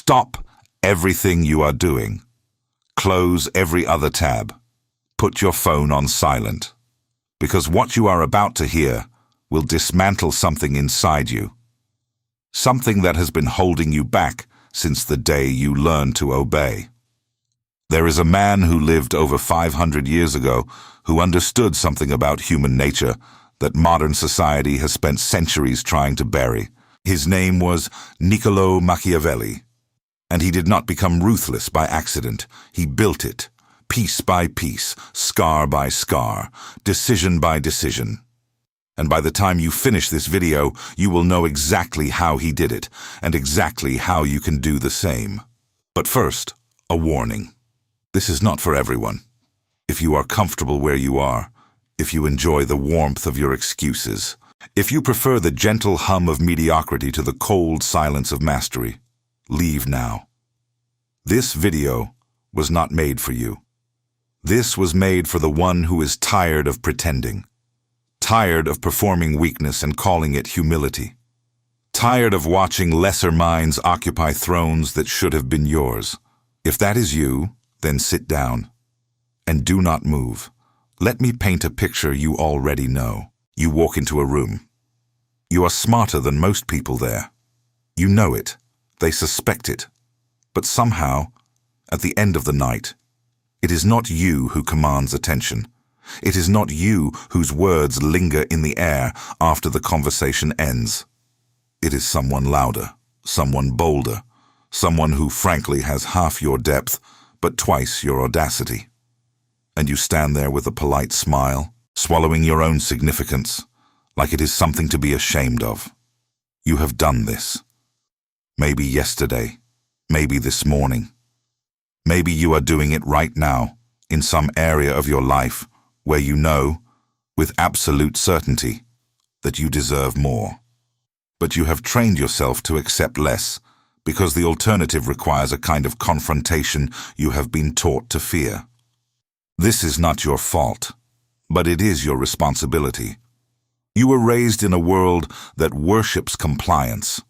Stop everything you are doing. Close every other tab. Put your phone on silent. Because what you are about to hear will dismantle something inside you. Something that has been holding you back since the day you learned to obey. There is a man who lived over 500 years ago who understood something about human nature that modern society has spent centuries trying to bury. His name was Niccolò Machiavelli. And he did not become ruthless by accident. He built it, piece by piece, scar by scar, decision by decision. And by the time you finish this video, you will know exactly how he did it, and exactly how you can do the same. But first, a warning. This is not for everyone. If you are comfortable where you are, if you enjoy the warmth of your excuses, if you prefer the gentle hum of mediocrity to the cold silence of mastery, leave now. This video was not made for you. This was made for the one who is tired of pretending, tired of performing weakness and calling it humility, tired of watching lesser minds occupy thrones that should have been yours. If that is you, then sit down and do not move. Let me paint a picture you already know. You walk into a room. You are smarter than most people there. You know it. They suspect it. But somehow, at the end of the night, it is not you who commands attention. It is not you whose words linger in the air after the conversation ends. It is someone louder, someone bolder, someone who frankly has half your depth, but twice your audacity. And you stand there with a polite smile, swallowing your own significance, like it is something to be ashamed of. You have done this. Maybe yesterday, maybe this morning. Maybe you are doing it right now, in some area of your life where you know, with absolute certainty, that you deserve more. But you have trained yourself to accept less, because the alternative requires a kind of confrontation you have been taught to fear. This is not your fault, but it is your responsibility. You were raised in a world that worships compliance.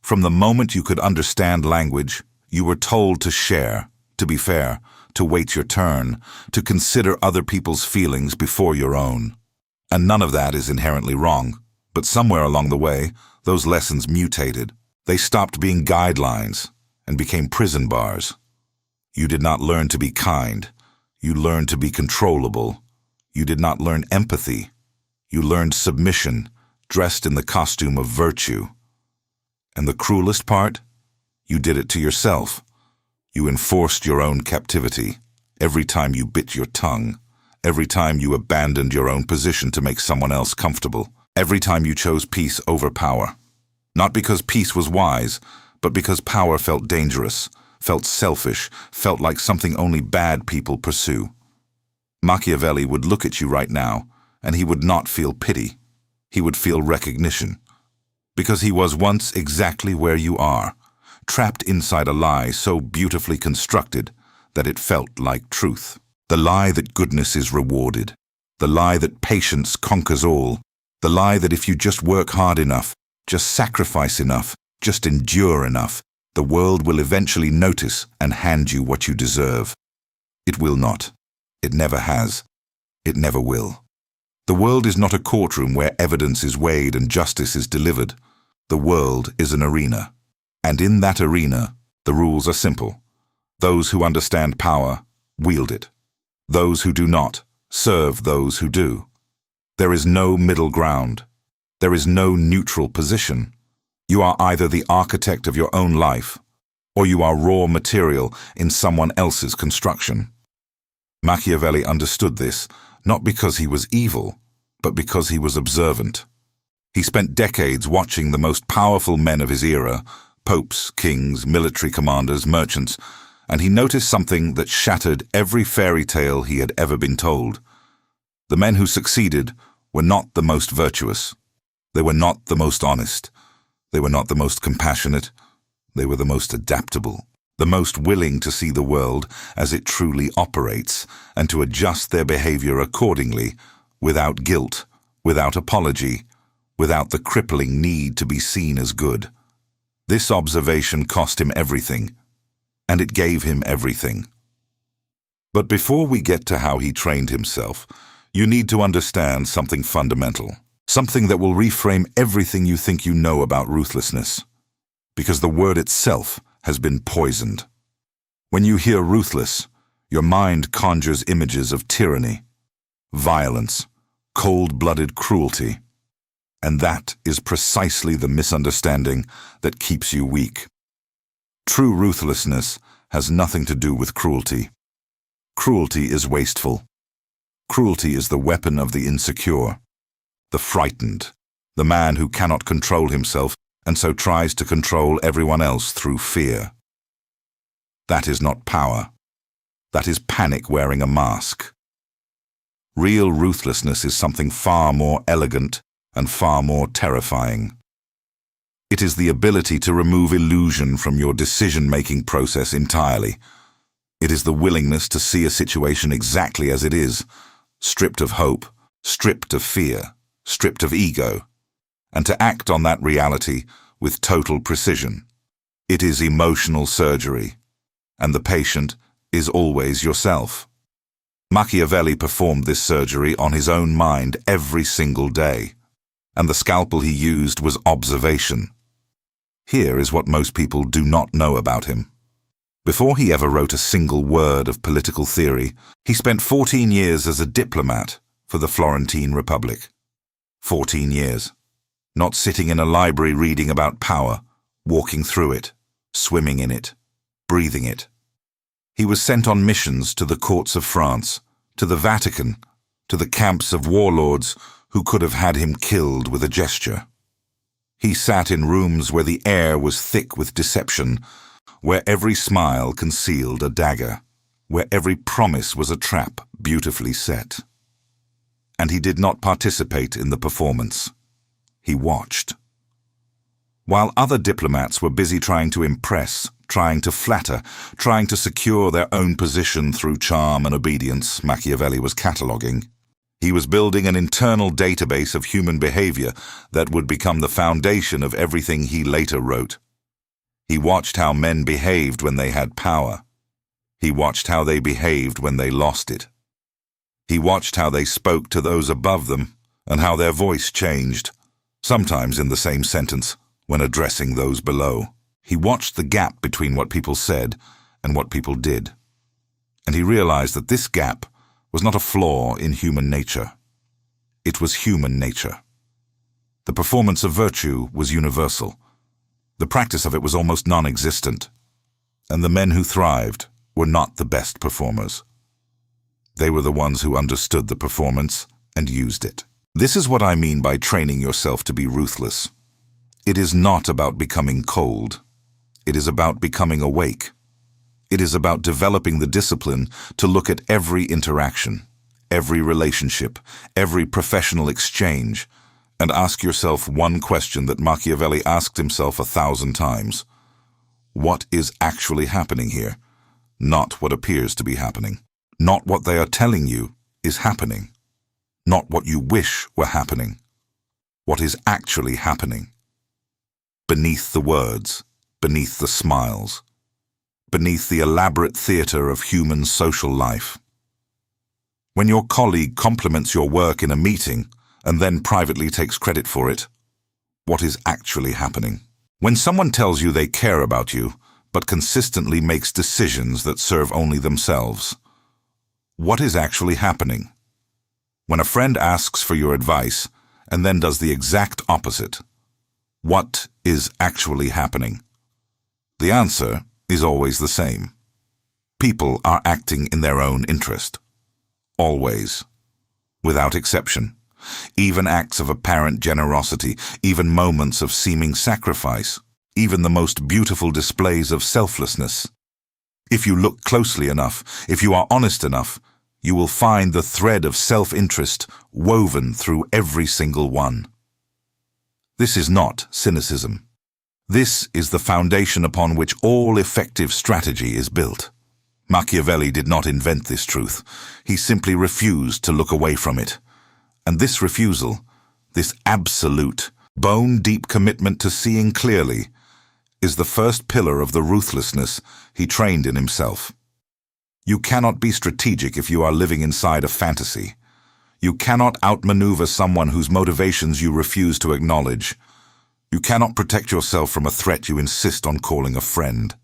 From the moment you could understand language, you were told to share, to be fair, to wait your turn, to consider other people's feelings before your own. And none of that is inherently wrong, but somewhere along the way, those lessons mutated. They stopped being guidelines and became prison bars. You did not learn to be kind. You learned to be controllable. You did not learn empathy. You learned submission, dressed in the costume of virtue. And the cruelest part? You did it to yourself. You enforced your own captivity. Every time you bit your tongue. Every time you abandoned your own position to make someone else comfortable. Every time you chose peace over power. Not because peace was wise, but because power felt dangerous, felt selfish, felt like something only bad people pursue. Machiavelli would look at you right now, and he would not feel pity. He would feel recognition. Because he was once exactly where you are, trapped inside a lie so beautifully constructed that it felt like truth. The lie that goodness is rewarded. The lie that patience conquers all. The lie that if you just work hard enough, just sacrifice enough, just endure enough, the world will eventually notice and hand you what you deserve. It will not. It never has. It never will. The world is not a courtroom where evidence is weighed and justice is delivered. The world is an arena. And in that arena, the rules are simple. Those who understand power, wield it. Those who do not, serve those who do. There is no middle ground. There is no neutral position. You are either the architect of your own life, or you are raw material in someone else's construction. Machiavelli understood this, not because he was evil, but because he was observant. He spent decades watching the most powerful men of his era, popes, kings, military commanders, merchants, and he noticed something that shattered every fairy tale he had ever been told. The men who succeeded were not the most virtuous. They were not the most honest. They were not the most compassionate. They were the most adaptable, the most willing to see the world as it truly operates and to adjust their behavior accordingly, without guilt, without apology, without the crippling need to be seen as good. This observation cost him everything, and it gave him everything. But before we get to how he trained himself, you need to understand something fundamental, something that will reframe everything you think you know about ruthlessness, because the word itself has been poisoned. When you hear ruthless, your mind conjures images of tyranny, violence, cold-blooded cruelty, and that is precisely the misunderstanding that keeps you weak. True ruthlessness has nothing to do with cruelty. Cruelty is wasteful. Cruelty is the weapon of the insecure, the frightened, the man who cannot control himself and so tries to control everyone else through fear. That is not power. That is panic wearing a mask. Real ruthlessness is something far more elegant and far more terrifying. It is the ability to remove illusion from your decision-making process entirely. It is the willingness to see a situation exactly as it is, stripped of hope, stripped of fear, stripped of ego, and to act on that reality with total precision. It is emotional surgery, and the patient is always yourself. Machiavelli performed this surgery on his own mind every single day, and the scalpel he used was observation. Here is what most people do not know about him. Before he ever wrote a single word of political theory, he spent 14 years as a diplomat for the Florentine Republic. 14 years. Not sitting in a library reading about power, walking through it, swimming in it, breathing it. He was sent on missions to the courts of France, to the Vatican, to the camps of warlords who could have had him killed with a gesture. He sat in rooms where the air was thick with deception, where every smile concealed a dagger, where every promise was a trap beautifully set. And he did not participate in the performance. He watched. While other diplomats were busy trying to impress, trying to flatter, trying to secure their own position through charm and obedience, Machiavelli was cataloguing. He was building an internal database of human behavior that would become the foundation of everything he later wrote. He watched how men behaved when they had power. He watched how they behaved when they lost it. He watched how they spoke to those above them and how their voice changed, sometimes in the same sentence, when addressing those below. He watched the gap between what people said and what people did. And he realized that this gap was not a flaw in human nature. It was human nature. The performance of virtue was universal. The practice of it was almost non-existent. And the men who thrived were not the best performers. They were the ones who understood the performance and used it. This is what I mean by training yourself to be ruthless. It is not about becoming cold. It is about becoming awake. It is about developing the discipline to look at every interaction, every relationship, every professional exchange, and ask yourself one question that Machiavelli asked himself 1,000 times. What is actually happening here? Not what appears to be happening. Not what they are telling you is happening. Not what you wish were happening. What is actually happening? Beneath the words, beneath the smiles, beneath the elaborate theater of human social life. When your colleague compliments your work in a meeting and then privately takes credit for it, what is actually happening? When someone tells you they care about you, but consistently makes decisions that serve only themselves, what is actually happening? When a friend asks for your advice and then does the exact opposite, what is actually happening? The answer is always the same. People are acting in their own interest. Always. Without exception. Even acts of apparent generosity, even moments of seeming sacrifice, even the most beautiful displays of selflessness. If you look closely enough, if you are honest enough, you will find the thread of self-interest woven through every single one. This is not cynicism. This is the foundation upon which all effective strategy is built. Machiavelli did not invent this truth. He simply refused to look away from it. And this refusal, this absolute, bone-deep commitment to seeing clearly, is the first pillar of the ruthlessness he trained in himself. You cannot be strategic if you are living inside a fantasy. You cannot outmaneuver someone whose motivations you refuse to acknowledge. You cannot protect yourself from a threat you insist on calling a friend.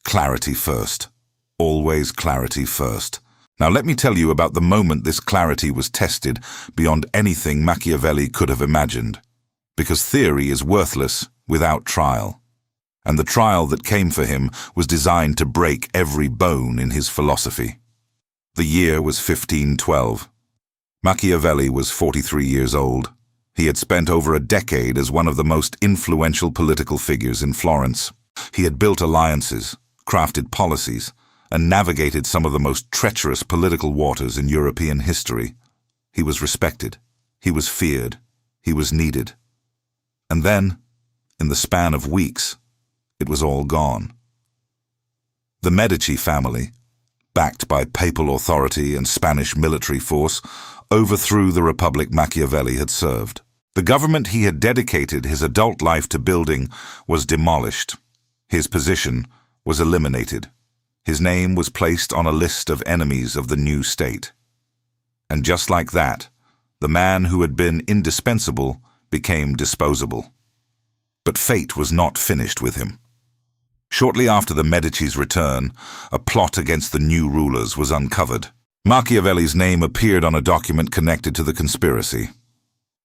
Clarity first. Always clarity first. Now let me tell you about the moment this clarity was tested beyond anything Machiavelli could have imagined. Because theory is worthless without trial. And the trial that came for him was designed to break every bone in his philosophy. The year was 1512. Machiavelli was 43 years old. He had spent over a decade as one of the most influential political figures in Florence. He had built alliances, crafted policies, and navigated some of the most treacherous political waters in European history. He was respected. He was feared. He was needed. And then, in the span of weeks, it was all gone. The Medici family, backed by papal authority and Spanish military force, overthrew the republic Machiavelli had served. The government he had dedicated his adult life to building was demolished. His position was eliminated. His name was placed on a list of enemies of the new state. And just like that, the man who had been indispensable became disposable. But fate was not finished with him. Shortly after the Medici's return, a plot against the new rulers was uncovered. Machiavelli's name appeared on a document connected to the conspiracy.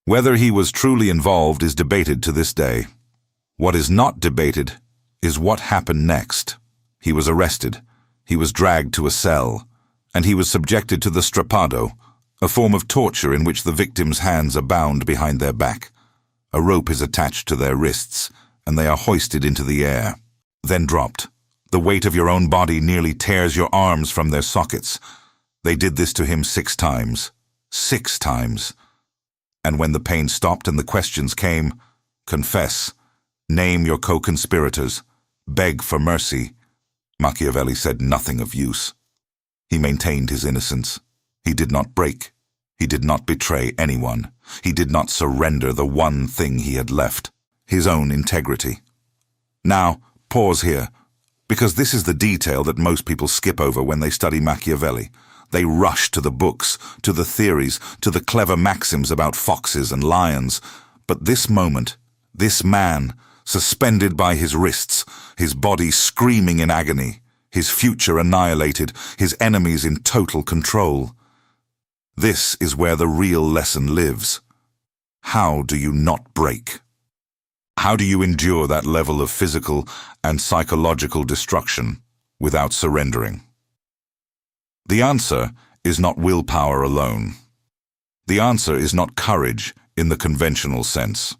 Whether he was truly involved is debated to this day. What is not debated is what happened next. He was arrested, he was dragged to a cell, and he was subjected to the strappado, a form of torture in which the victim's hands are bound behind their back. A rope is attached to their wrists, and they are hoisted into the air, then dropped. The weight of your own body nearly tears your arms from their sockets. They did this to him 6 times. 6 times. And when the pain stopped and the questions came, confess, name your co-conspirators, beg for mercy, Machiavelli said nothing of use. He maintained his innocence. He did not break. He did not betray anyone. He did not surrender the one thing he had left, his own integrity. Now, pause here, because this is the detail that most people skip over when they study Machiavelli. They rush to the books, to the theories, to the clever maxims about foxes and lions. But this moment, this man, suspended by his wrists, his body screaming in agony, his future annihilated, his enemies in total control. This is where the real lesson lives. How do you not break? How do you endure that level of physical and psychological destruction without surrendering? The answer is not willpower alone. The answer is not courage in the conventional sense.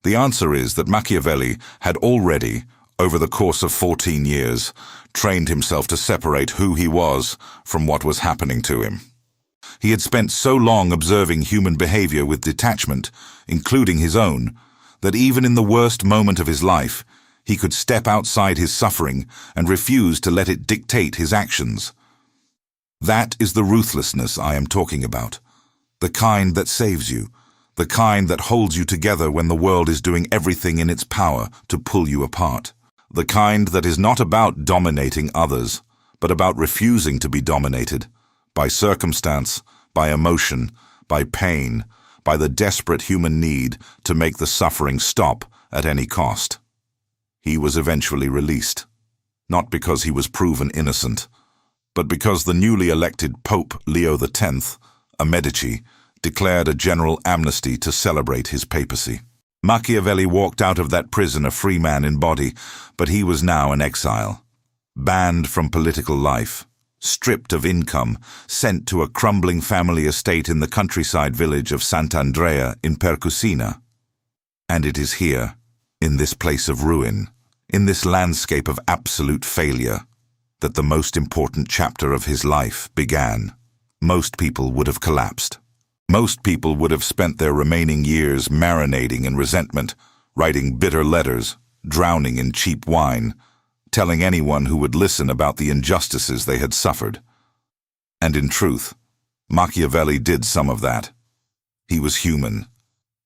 The answer is that Machiavelli had already, over the course of 14 years, trained himself to separate who he was from what was happening to him. He had spent so long observing human behavior with detachment, including his own, that even in the worst moment of his life, he could step outside his suffering and refuse to let it dictate his actions. That is the ruthlessness I am talking about, the kind that saves you, the kind that holds you together when the world is doing everything in its power to pull you apart, the kind that is not about dominating others, but about refusing to be dominated by circumstance, by emotion, by pain, by the desperate human need to make the suffering stop at any cost. He was eventually released, not because he was proven innocent, but because the newly elected Pope Leo X, a Medici, declared a general amnesty to celebrate his papacy. Machiavelli walked out of that prison a free man in body, but he was now an exile, banned from political life, stripped of income, sent to a crumbling family estate in the countryside village of Sant'Andrea in Percusina. And it is here, in this place of ruin, in this landscape of absolute failure, that the most important chapter of his life began. Most people would have collapsed. Most people would have spent their remaining years marinating in resentment, writing bitter letters, drowning in cheap wine, telling anyone who would listen about the injustices they had suffered. And in truth, Machiavelli did some of that. He was human.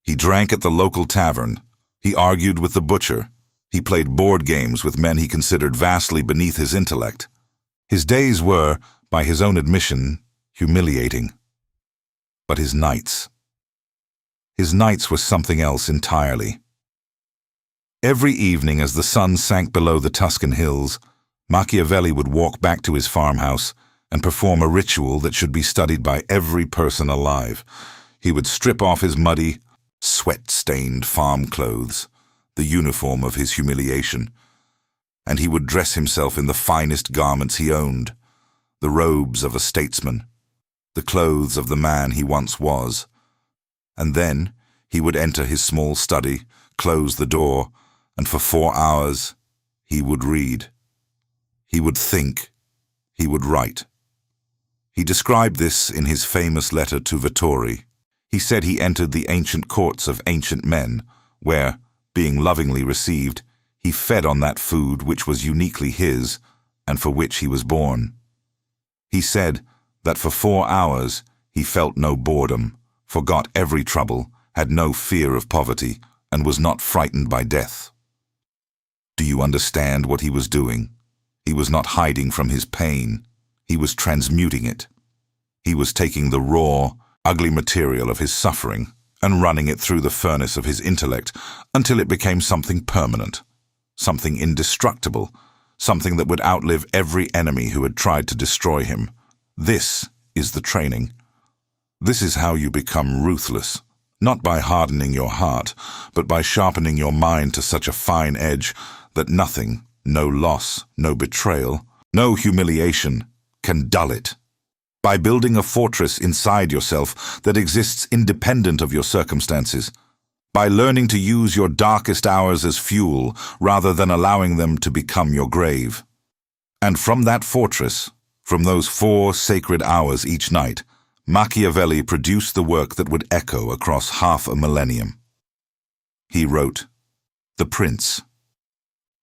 He drank at the local tavern. He argued with the butcher. He played board games with men he considered vastly beneath his intellect. His days were, by his own admission, humiliating. But his nights were something else entirely. Every evening as the sun sank below the Tuscan hills, Machiavelli would walk back to his farmhouse and perform a ritual that should be studied by every person alive. He would strip off his muddy, sweat-stained farm clothes, the uniform of his humiliation, and he would dress himself in the finest garments he owned, the robes of a statesman, the clothes of the man he once was. And then he would enter his small study, close the door, and for 4 hours he would read. He would think. He would write. He described this in his famous letter to Vittori. He said he entered the ancient courts of ancient men, where, being lovingly received, he fed on that food which was uniquely his and for which he was born. He said that for 4 hours he felt no boredom, forgot every trouble, had no fear of poverty, and was not frightened by death. Do you understand what he was doing? He was not hiding from his pain. He was transmuting it. He was taking the raw, ugly material of his suffering and running it through the furnace of his intellect until it became something permanent, something indestructible, something that would outlive every enemy who had tried to destroy him. This is the training. This is how you become ruthless, not by hardening your heart, but by sharpening your mind to such a fine edge that nothing, no loss, no betrayal, no humiliation, can dull it. By building a fortress inside yourself that exists independent of your circumstances. By learning to use your darkest hours as fuel rather than allowing them to become your grave. And from that fortress, from those 4 sacred hours each night, Machiavelli produced the work that would echo across half a millennium. He wrote The Prince.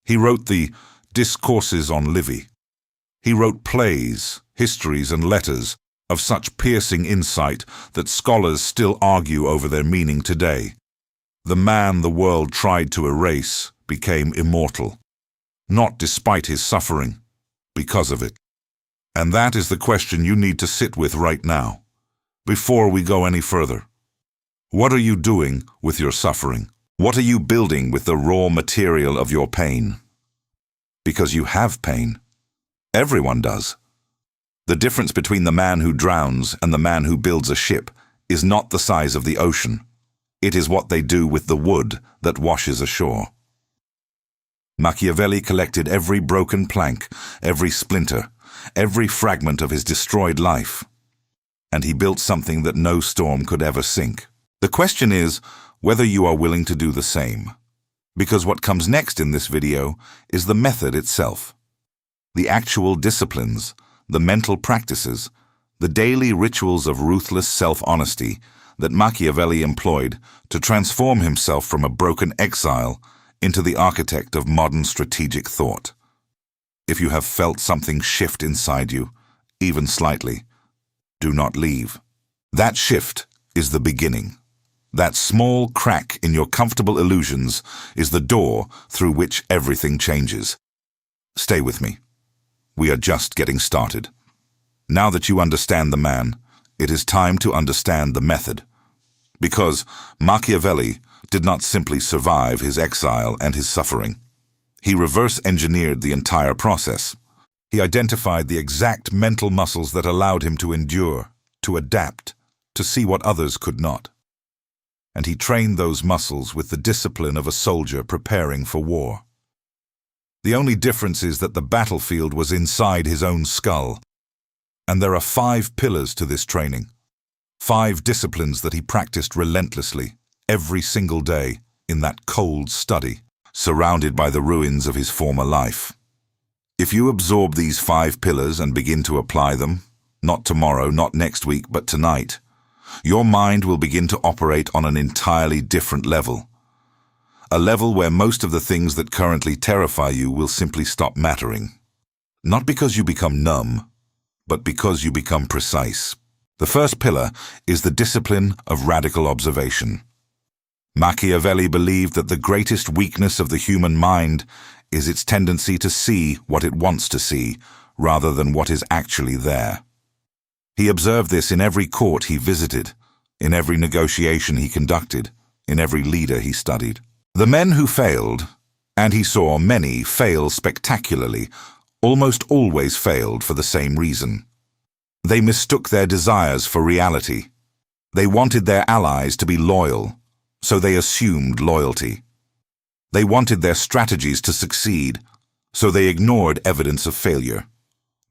He wrote the Discourses on Livy. He wrote plays, histories, and letters of such piercing insight that scholars still argue over their meaning today. The man the world tried to erase became immortal, not despite his suffering, because of it. And that is the question you need to sit with right now, before we go any further. What are you doing with your suffering? What are you building with the raw material of your pain? Because you have pain. Everyone does. The difference between the man who drowns and the man who builds a ship is not the size of the ocean. It is what they do with the wood that washes ashore. Machiavelli collected every broken plank, every splinter, every fragment of his destroyed life, and he built something that no storm could ever sink. The question is whether you are willing to do the same, because what comes next in this video is the method itself. The actual disciplines, the mental practices, the daily rituals of ruthless self-honesty that Machiavelli employed to transform himself from a broken exile into the architect of modern strategic thought. If you have felt something shift inside you, even slightly, do not leave. That shift is the beginning. That small crack in your comfortable illusions is the door through which everything changes. Stay with me. We are just getting started. Now that you understand the man, it is time to understand the method. Because Machiavelli did not simply survive his exile and his suffering. He reverse-engineered the entire process. He identified the exact mental muscles that allowed him to endure, to adapt, to see what others could not. And he trained those muscles with the discipline of a soldier preparing for war. The only difference is that the battlefield was inside his own skull. And there are 5 pillars to this training. 5 disciplines that he practiced relentlessly, every single day, in that cold study, surrounded by the ruins of his former life. If you absorb these 5 pillars and begin to apply them, not tomorrow, not next week, but tonight, your mind will begin to operate on an entirely different level. A level where most of the things that currently terrify you will simply stop mattering. Not because you become numb, but because you become precise. The first pillar is the discipline of radical observation. Machiavelli believed that the greatest weakness of the human mind is its tendency to see what it wants to see, rather than what is actually there. He observed this in every court he visited, in every negotiation he conducted, in every leader he studied. The men who failed, and he saw many fail spectacularly, almost always failed for the same reason. They mistook their desires for reality. They wanted their allies to be loyal, so they assumed loyalty. They wanted their strategies to succeed, so they ignored evidence of failure.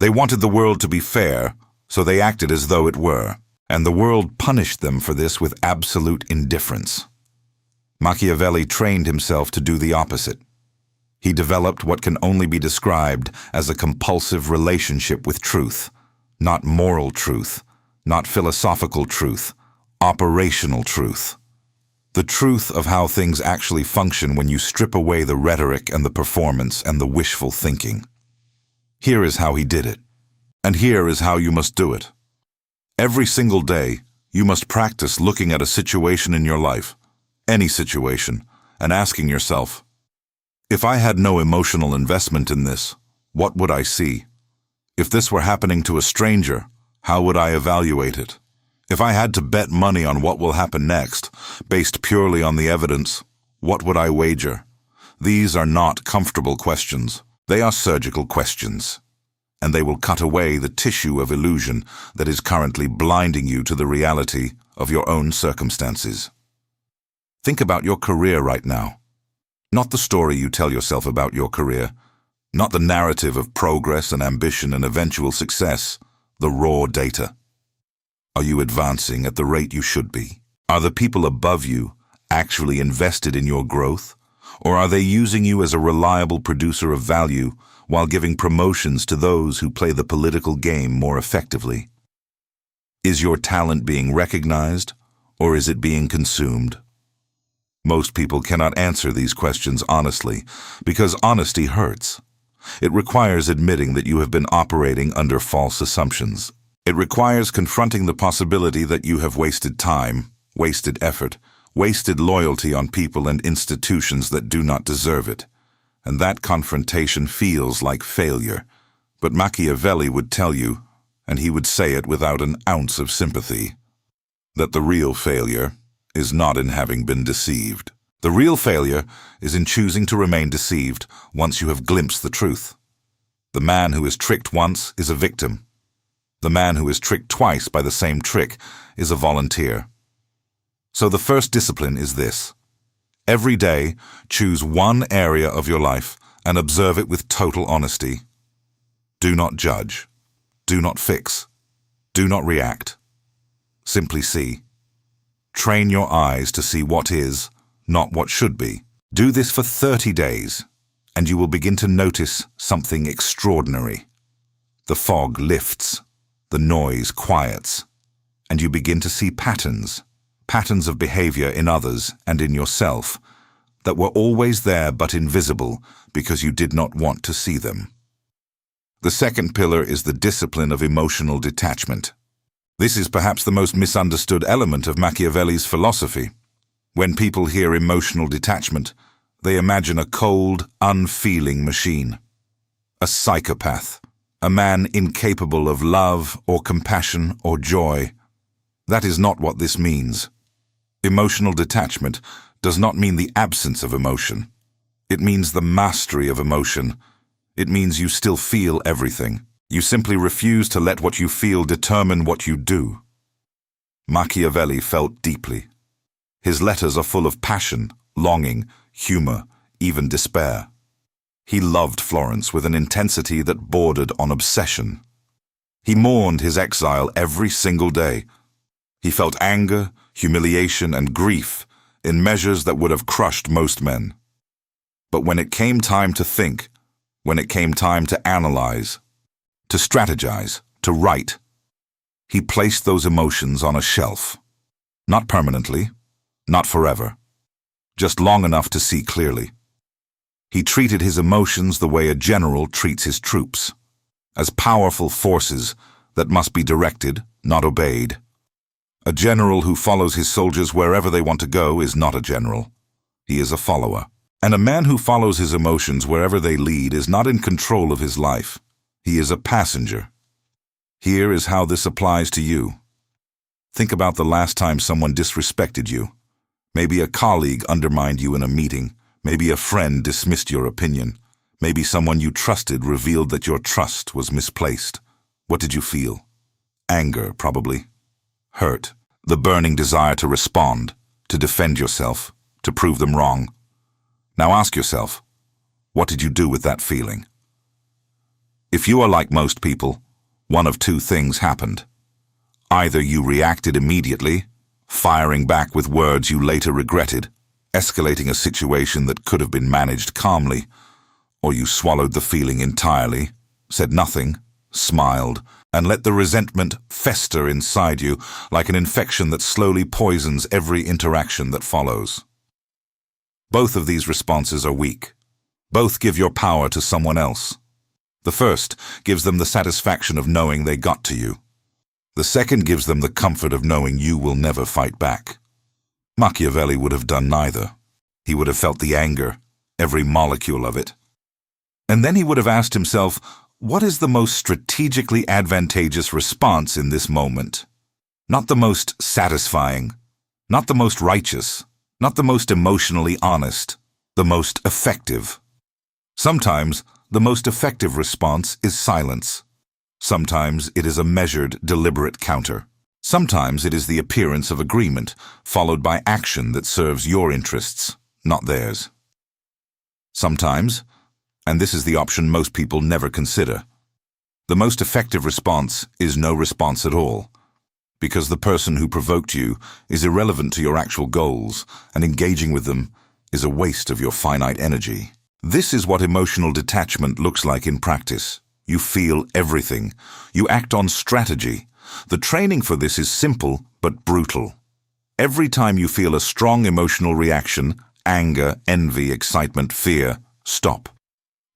They wanted the world to be fair, so they acted as though it were, and the world punished them for this with absolute indifference. Machiavelli trained himself to do the opposite. He developed what can only be described as a compulsive relationship with truth, not moral truth, not philosophical truth, operational truth. The truth of how things actually function when you strip away the rhetoric and the performance and the wishful thinking. Here is how he did it, and here is how you must do it. Every single day, you must practice looking at a situation in your life, any situation, and asking yourself, if I had no emotional investment in this, what would I see? If this were happening to a stranger, how would I evaluate it? If I had to bet money on what will happen next, based purely on the evidence, what would I wager? These are not comfortable questions. They are surgical questions, and they will cut away the tissue of illusion that is currently blinding you to the reality of your own circumstances. Think about your career right now. Not the story you tell yourself about your career, not the narrative of progress and ambition and eventual success, the raw data. Are you advancing at the rate you should be? Are the people above you actually invested in your growth? Or are they using you as a reliable producer of value while giving promotions to those who play the political game more effectively? Is your talent being recognized, or is it being consumed? Most people cannot answer these questions honestly, because honesty hurts. It requires admitting that you have been operating under false assumptions. It requires confronting the possibility that you have wasted time, wasted effort, wasted loyalty on people and institutions that do not deserve it. And that confrontation feels like failure. But Machiavelli would tell you, and he would say it without an ounce of sympathy, that the real failure is not in having been deceived. The real failure is in choosing to remain deceived once you have glimpsed the truth. The man who is tricked once is a victim. The man who is tricked twice by the same trick is a volunteer. So the first discipline is this. Every day, choose one area of your life and observe it with total honesty. Do not judge. Do not fix. Do not react. Simply see. Train your eyes to see what is, not what should be. Do this for 30 days, and you will begin to notice something extraordinary. The fog lifts, the noise quiets, and you begin to see patterns of behavior in others and in yourself that were always there but invisible because you did not want to see them. The second pillar is the discipline of emotional detachment. This is perhaps the most misunderstood element of Machiavelli's philosophy. When people hear emotional detachment, they imagine a cold, unfeeling machine. A psychopath, a man incapable of love or compassion or joy. That is not what this means. Emotional detachment does not mean the absence of emotion. It means the mastery of emotion. It means you still feel everything. You simply refuse to let what you feel determine what you do. Machiavelli felt deeply. His letters are full of passion, longing, humor, even despair. He loved Florence with an intensity that bordered on obsession. He mourned his exile every single day. He felt anger, humiliation, and grief in measures that would have crushed most men. But when it came time to think, when it came time to analyze, to strategize, to write, he placed those emotions on a shelf. Not permanently, not forever, just long enough to see clearly. He treated his emotions the way a general treats his troops, as powerful forces that must be directed, not obeyed. A general who follows his soldiers wherever they want to go is not a general. He is a follower. And a man who follows his emotions wherever they lead is not in control of his life. He is a passenger. Here is how this applies to you. Think about the last time someone disrespected you. Maybe a colleague undermined you in a meeting. Maybe a friend dismissed your opinion. Maybe someone you trusted revealed that your trust was misplaced. What did you feel? Anger, probably. Hurt. The burning desire to respond, to defend yourself, to prove them wrong. Now ask yourself, what did you do with that feeling? If you are like most people, one of two things happened. Either you reacted immediately, firing back with words you later regretted, escalating a situation that could have been managed calmly, or you swallowed the feeling entirely, said nothing, smiled, and let the resentment fester inside you like an infection that slowly poisons every interaction that follows. Both of these responses are weak. Both give your power to someone else. The first gives them the satisfaction of knowing they got to you. The second gives them the comfort of knowing you will never fight back. Machiavelli would have done neither. He would have felt the anger, every molecule of it. And then he would have asked himself, what is the most strategically advantageous response in this moment? Not the most satisfying, not the most righteous, not the most emotionally honest, the most effective. Sometimes the most effective response is silence. Sometimes it is a measured, deliberate counter. Sometimes it is the appearance of agreement, followed by action that serves your interests, not theirs. Sometimes, and this is the option most people never consider, the most effective response is no response at all, because the person who provoked you is irrelevant to your actual goals, and engaging with them is a waste of your finite energy. This is what emotional detachment looks like in practice. You feel everything. You act on strategy. The training for this is simple but brutal. Every time you feel a strong emotional reaction, anger, envy, excitement, fear, stop.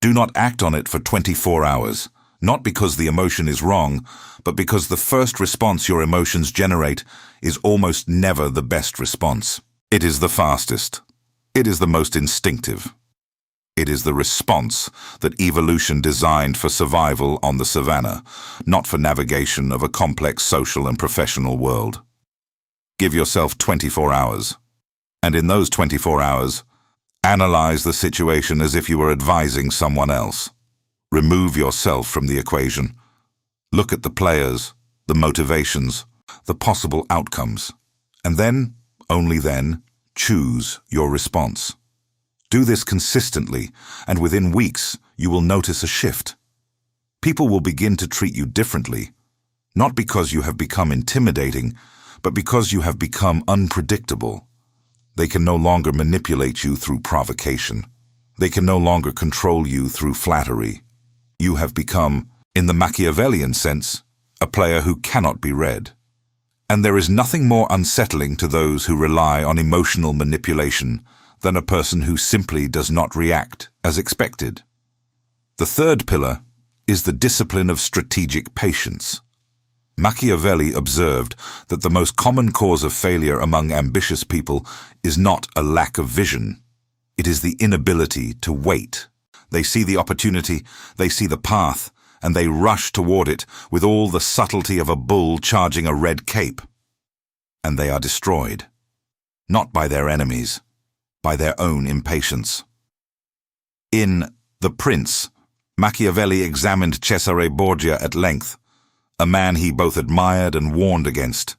Do not act on it for 24 hours, not because the emotion is wrong, but because the first response your emotions generate is almost never the best response. It is the fastest. It is the most instinctive. It is the response that evolution designed for survival on the savannah, not for navigation of a complex social and professional world. Give yourself 24 hours, and in those 24 hours, analyze the situation as if you were advising someone else. Remove yourself from the equation. Look at the players, the motivations, the possible outcomes, and then, only then, choose your response. Do this consistently, and within weeks, you will notice a shift. People will begin to treat you differently, not because you have become intimidating, but because you have become unpredictable. They can no longer manipulate you through provocation. They can no longer control you through flattery. You have become, in the Machiavellian sense, a player who cannot be read. And there is nothing more unsettling to those who rely on emotional manipulation than a person who simply does not react as expected. The third pillar is the discipline of strategic patience. Machiavelli observed that the most common cause of failure among ambitious people is not a lack of vision. It is the inability to wait. They see the opportunity, they see the path, and they rush toward it with all the subtlety of a bull charging a red cape. And they are destroyed, not by their enemies, by their own impatience. In The Prince, Machiavelli examined Cesare Borgia at length, a man he both admired and warned against.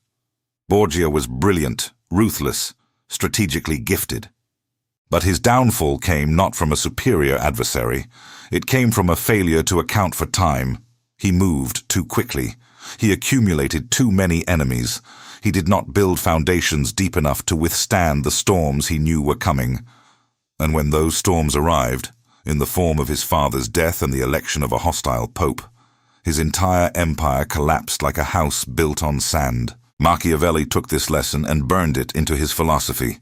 Borgia was brilliant, ruthless, strategically gifted. But his downfall came not from a superior adversary. It came from a failure to account for time. He moved too quickly. He accumulated too many enemies. He did not build foundations deep enough to withstand the storms he knew were coming. And when those storms arrived, in the form of his father's death and the election of a hostile pope, his entire empire collapsed like a house built on sand. Machiavelli took this lesson and burned it into his philosophy.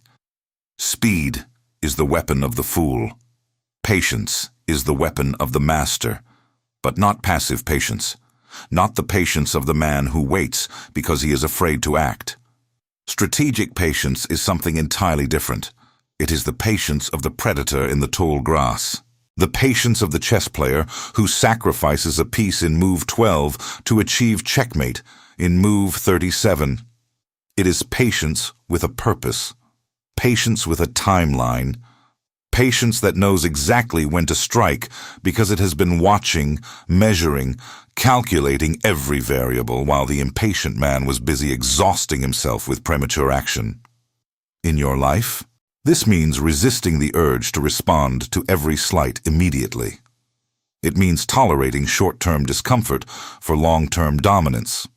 Speed is the weapon of the fool. Patience is the weapon of the master, but not passive patience, not the patience of the man who waits because he is afraid to act, Strategic patience is something entirely different. It is the patience of the predator in the tall grass. The patience of the chess player who sacrifices a piece in move 12 to achieve checkmate in move 37. It is patience with a purpose, patience with a timeline, patience that knows exactly when to strike because it has been watching, measuring, calculating every variable while the impatient man was busy exhausting himself with premature action. In your life, this means resisting the urge to respond to every slight immediately. It means tolerating short-term discomfort for long-term dominance.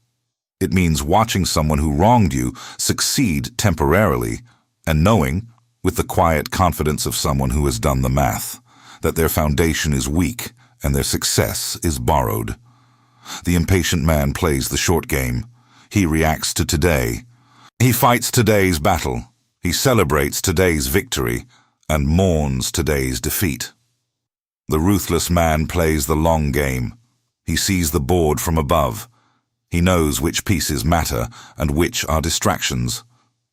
It means watching someone who wronged you succeed temporarily and knowing, with the quiet confidence of someone who has done the math, that their foundation is weak and their success is borrowed. The impatient man plays the short game. He reacts to today. He fights today's battle. He celebrates today's victory and mourns today's defeat. The ruthless man plays the long game. He sees the board from above. He knows which pieces matter and which are distractions.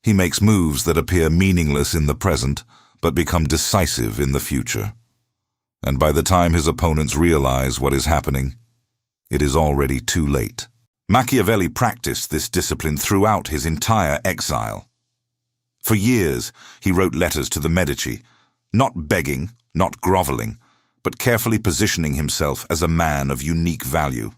He makes moves that appear meaningless in the present, but become decisive in the future. And by the time his opponents realize what is happening, it is already too late. Machiavelli practiced this discipline throughout his entire exile. For years, he wrote letters to the Medici, not begging, not groveling, but carefully positioning himself as a man of unique value.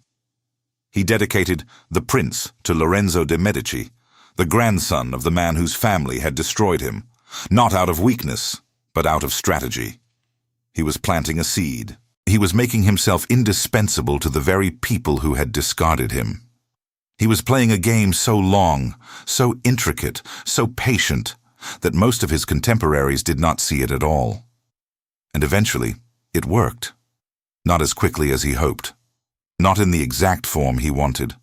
He dedicated The Prince to Lorenzo de' Medici, the grandson of the man whose family had destroyed him, not out of weakness, but out of strategy. He was planting a seed. He was making himself indispensable to the very people who had discarded him. He was playing a game so long, so intricate, so patient, that most of his contemporaries did not see it at all. And eventually, it worked. Not as quickly as he hoped. Not in the exact form he wanted.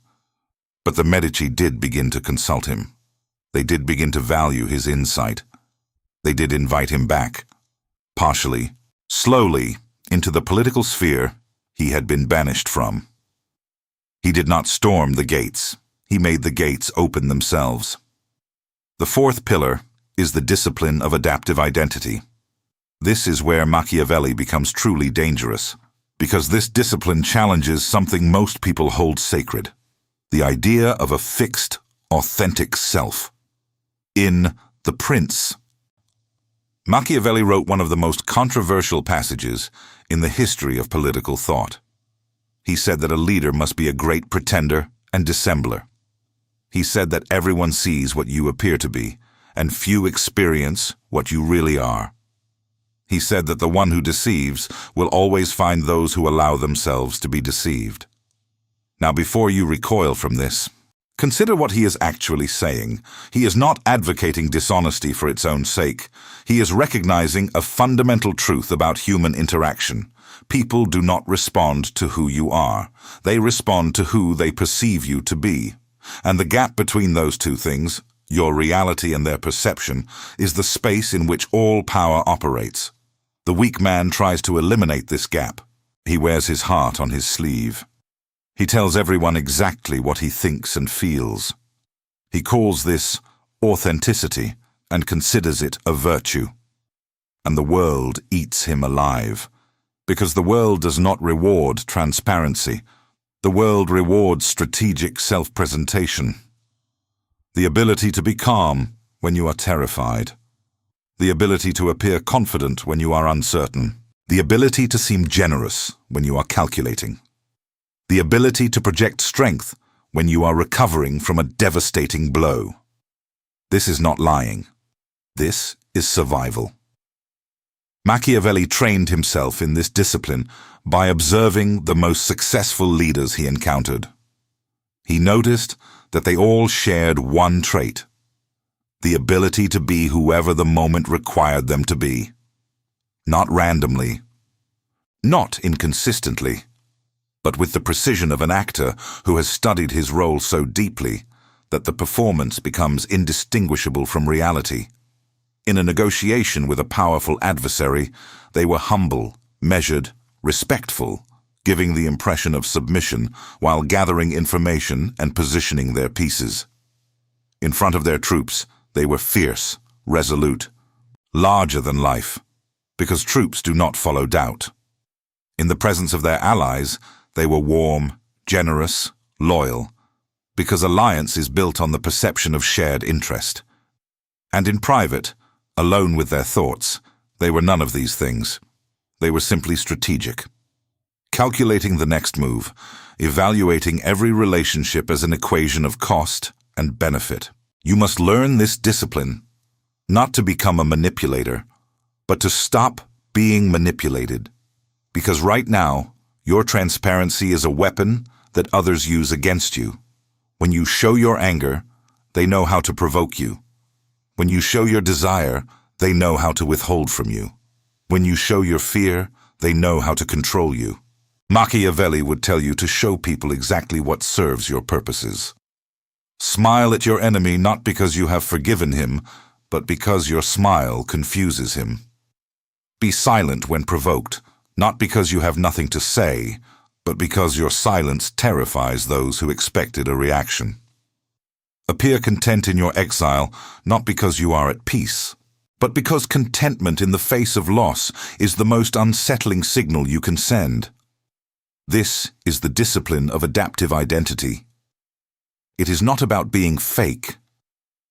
But the Medici did begin to consult him. They did begin to value his insight. They did invite him back, partially, slowly, into the political sphere he had been banished from. He did not storm the gates. He made the gates open themselves. The fourth pillar is the discipline of adaptive identity. This is where Machiavelli becomes truly dangerous, because this discipline challenges something most people hold sacred. The idea of a fixed, authentic self. In The Prince, Machiavelli wrote one of the most controversial passages in the history of political thought. He said that a leader must be a great pretender and dissembler. He said that everyone sees what you appear to be, and few experience what you really are. He said that the one who deceives will always find those who allow themselves to be deceived. Now, before you recoil from this, consider what he is actually saying. He is not advocating dishonesty for its own sake. He is recognizing a fundamental truth about human interaction. People do not respond to who you are. They respond to who they perceive you to be. And the gap between those two things, your reality and their perception, is the space in which all power operates. The weak man tries to eliminate this gap. He wears his heart on his sleeve. He tells everyone exactly what he thinks and feels. He calls this authenticity and considers it a virtue. And the world eats him alive, because the world does not reward transparency. The world rewards strategic self-presentation. The ability to be calm when you are terrified. The ability to appear confident when you are uncertain. The ability to seem generous when you are calculating. The ability to project strength when you are recovering from a devastating blow. This is not lying. This is survival. Machiavelli trained himself in this discipline by observing the most successful leaders he encountered. He noticed that they all shared one trait: the ability to be whoever the moment required them to be. Not randomly, not inconsistently, but with the precision of an actor who has studied his role so deeply that the performance becomes indistinguishable from reality. In a negotiation with a powerful adversary, they were humble, measured, respectful, giving the impression of submission while gathering information and positioning their pieces. In front of their troops, they were fierce, resolute, larger than life, because troops do not follow doubt. In the presence of their allies, they were warm, generous, loyal, because alliance is built on the perception of shared interest. And in private, alone with their thoughts, they were none of these things. They were simply strategic. Calculating the next move, evaluating every relationship as an equation of cost and benefit. You must learn this discipline, not to become a manipulator, but to stop being manipulated. Because right now, your transparency is a weapon that others use against you. When you show your anger, they know how to provoke you. When you show your desire, they know how to withhold from you. When you show your fear, they know how to control you. Machiavelli would tell you to show people exactly what serves your purposes. Smile at your enemy not because you have forgiven him, but because your smile confuses him. Be silent when provoked, not because you have nothing to say, but because your silence terrifies those who expected a reaction. Appear content in your exile, not because you are at peace, but because contentment in the face of loss is the most unsettling signal you can send. This is the discipline of adaptive identity. It is not about being fake.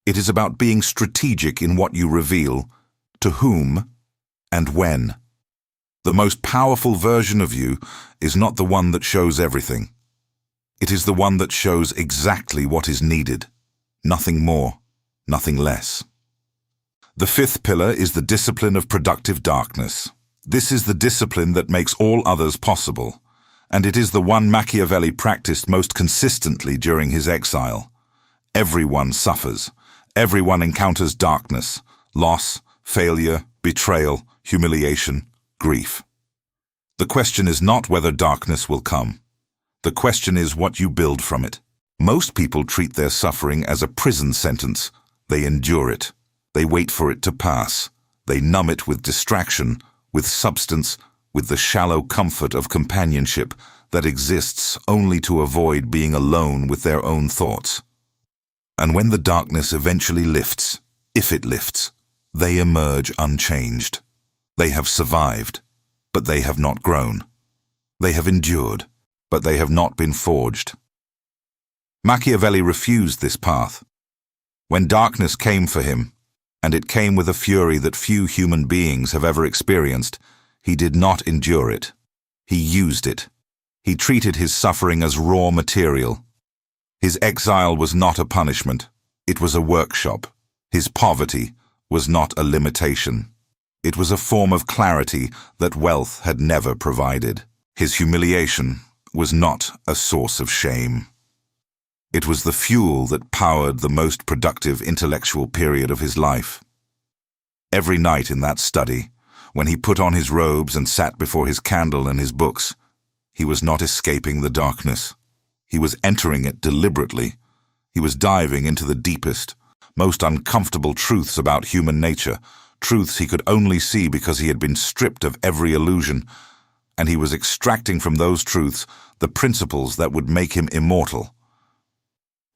It is about being strategic in what you reveal, to whom, and when. The most powerful version of you is not the one that shows everything. It is the one that shows exactly what is needed. Nothing more, nothing less. The fifth pillar is the discipline of productive darkness. This is the discipline that makes all others possible, and it is the one Machiavelli practiced most consistently during his exile. Everyone suffers. Everyone encounters darkness, loss, failure, betrayal, humiliation, grief. The question is not whether darkness will come. The question is what you build from it. Most people treat their suffering as a prison sentence. They endure it. They wait for it to pass. They numb it with distraction, with substance, with the shallow comfort of companionship that exists only to avoid being alone with their own thoughts. And when the darkness eventually lifts, if it lifts, they emerge unchanged. They have survived, but they have not grown. They have endured, but they have not been forged. Machiavelli refused this path. When darkness came for him, and it came with a fury that few human beings have ever experienced, he did not endure it. He used it. He treated his suffering as raw material. His exile was not a punishment. It was a workshop. His poverty was not a limitation. It was a form of clarity that wealth had never provided. His humiliation was not a source of shame. It was the fuel that powered the most productive intellectual period of his life. Every night in that study, when he put on his robes and sat before his candle and his books, he was not escaping the darkness. He was entering it deliberately. He was diving into the deepest, most uncomfortable truths about human nature, truths he could only see because he had been stripped of every illusion, and he was extracting from those truths the principles that would make him immortal.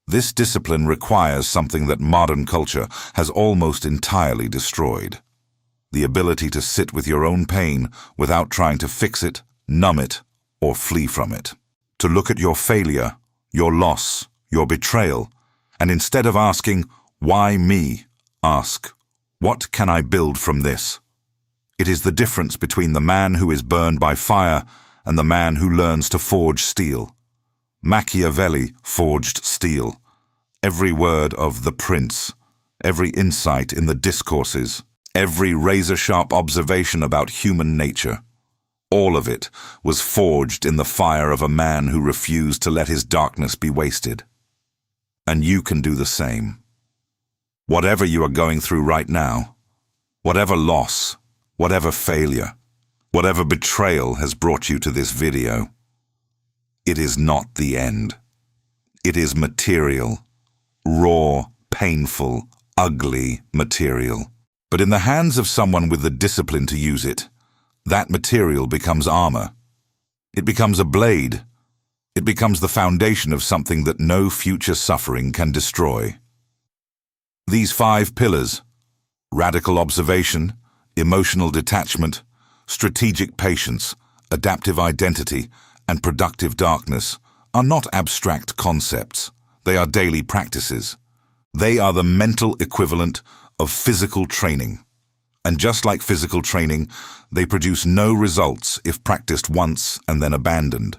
This discipline requires something that modern culture has almost entirely destroyed: the ability to sit with your own pain without trying to fix it, numb it, or flee from it. To look at your failure, your loss, your betrayal, and instead of asking, "Why me?" ask, "What can I build from this?" It is the difference between the man who is burned by fire and the man who learns to forge steel. Machiavelli forged steel. Every word of The Prince, every insight in the discourses, every razor-sharp observation about human nature, all of it was forged in the fire of a man who refused to let his darkness be wasted. And you can do the same. Whatever you are going through right now, whatever loss, whatever failure, whatever betrayal has brought you to this video, it is not the end. It is material, raw, painful, ugly material. But in the hands of someone with the discipline to use it, that material becomes armor. It becomes a blade. It becomes the foundation of something that no future suffering can destroy. These 5 pillars, radical observation, emotional detachment, strategic patience, adaptive identity, and productive darkness, are not abstract concepts. They are daily practices. They are the mental equivalent of physical training. And just like physical training, they produce no results if practiced once and then abandoned.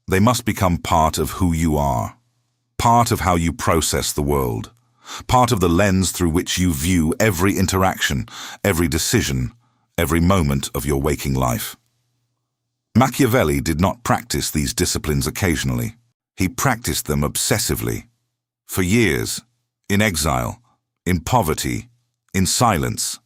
They must become part of who you are, part of how you process the world, part of the lens through which you view every interaction, every decision, every moment of your waking life. Machiavelli did not practice these disciplines occasionally. He practiced them obsessively. For years, in exile, in poverty, in silence.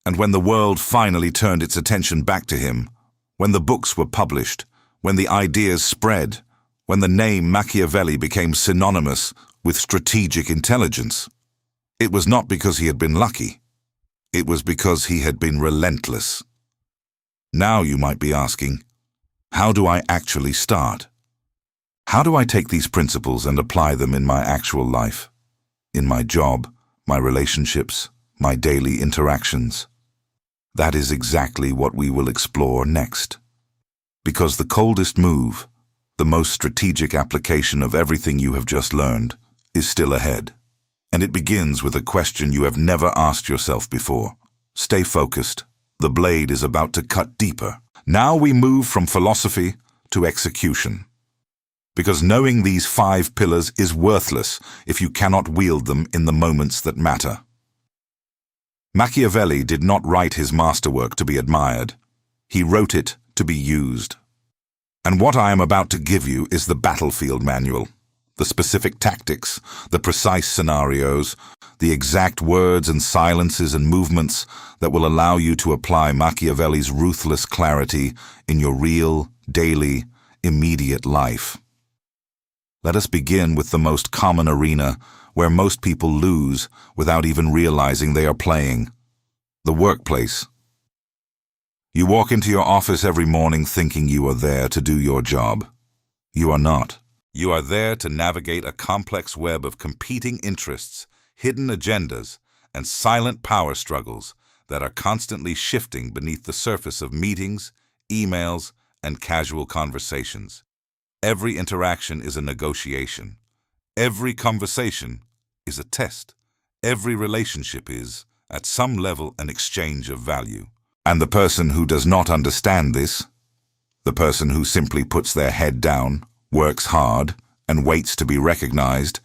And when the world finally turned its attention back to him, when the books were published, when the ideas spread, when the name Machiavelli became synonymous with strategic intelligence, it was not because he had been lucky. It was because he had been relentless. Now you might be asking, how do I actually start? How do I take these principles and apply them in my actual life, in my job, my relationships, my daily interactions? That is exactly what we will explore next. Because the coldest move, the most strategic application of everything you have just learned, is still ahead. And it begins with a question you have never asked yourself before. Stay focused. The blade is about to cut deeper. Now we move from philosophy to execution. Because knowing these 5 pillars is worthless if you cannot wield them in the moments that matter. Machiavelli did not write his masterwork to be admired. He wrote it to be used. And what I am about to give you is the battlefield manual, the specific tactics, the precise scenarios, the exact words and silences and movements that will allow you to apply Machiavelli's ruthless clarity in your real, daily, immediate life. Let us begin with the most common arena where most people lose without even realizing they are playing: the workplace. You walk into your office every morning thinking you are there to do your job. You are not. You are there to navigate a complex web of competing interests, hidden agendas, and silent power struggles that are constantly shifting beneath the surface of meetings, emails, and casual conversations. Every interaction is a negotiation. Every conversation is a test. Every relationship is, at some level, an exchange of value. And the person who does not understand this, the person who simply puts their head down, works hard, and waits to be recognized,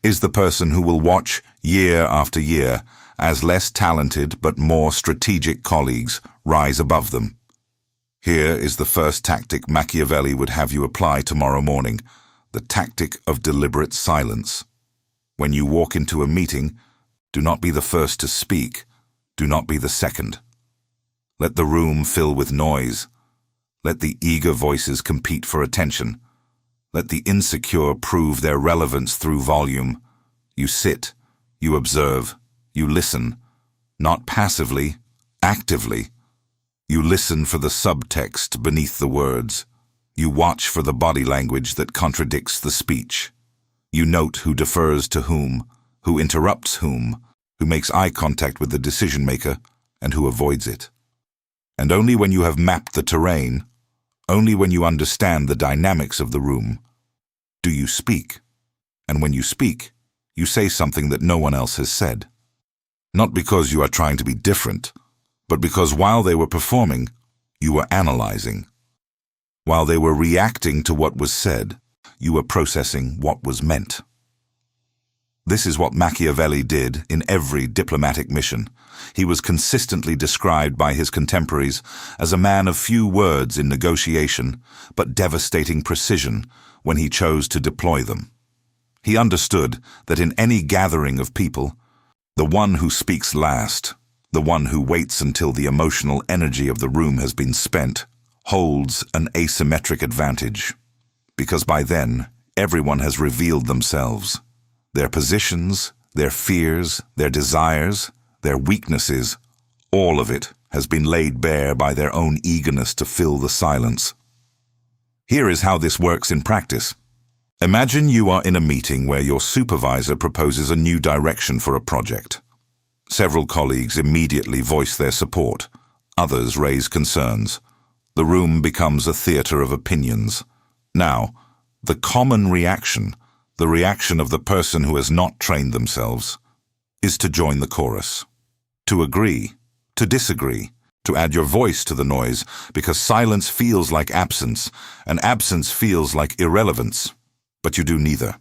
is the person who will watch year after year as less talented but more strategic colleagues rise above them. Here is the first tactic Machiavelli would have you apply tomorrow morning, the tactic of deliberate silence. When you walk into a meeting, do not be the first to speak, do not be the second. Let the room fill with noise. Let the eager voices compete for attention. Let the insecure prove their relevance through volume. You sit, you observe, you listen, not passively, actively. You listen for the subtext beneath the words. You watch for the body language that contradicts the speech. You note who defers to whom, who interrupts whom, who makes eye contact with the decision-maker, and who avoids it. And only when you have mapped the terrain, only when you understand the dynamics of the room, do you speak. And when you speak, you say something that no one else has said. Not because you are trying to be different, but because while they were performing, you were analyzing. While they were reacting to what was said, you were processing what was meant. This is what Machiavelli did in every diplomatic mission. He was consistently described by his contemporaries as a man of few words in negotiation, but devastating precision when he chose to deploy them. He understood that in any gathering of people, the one who speaks last, the one who waits until the emotional energy of the room has been spent, holds an asymmetric advantage. Because by then, everyone has revealed themselves. Their positions, their fears, their desires, their weaknesses, all of it has been laid bare by their own eagerness to fill the silence. Here is how this works in practice. Imagine you are in a meeting where your supervisor proposes a new direction for a project. Several colleagues immediately voice their support. Others raise concerns. The room becomes a theater of opinions. Now, the common reaction, the reaction of the person who has not trained themselves, is to join the chorus, to agree, to disagree, to add your voice to the noise, because silence feels like absence, and absence feels like irrelevance. But you do neither.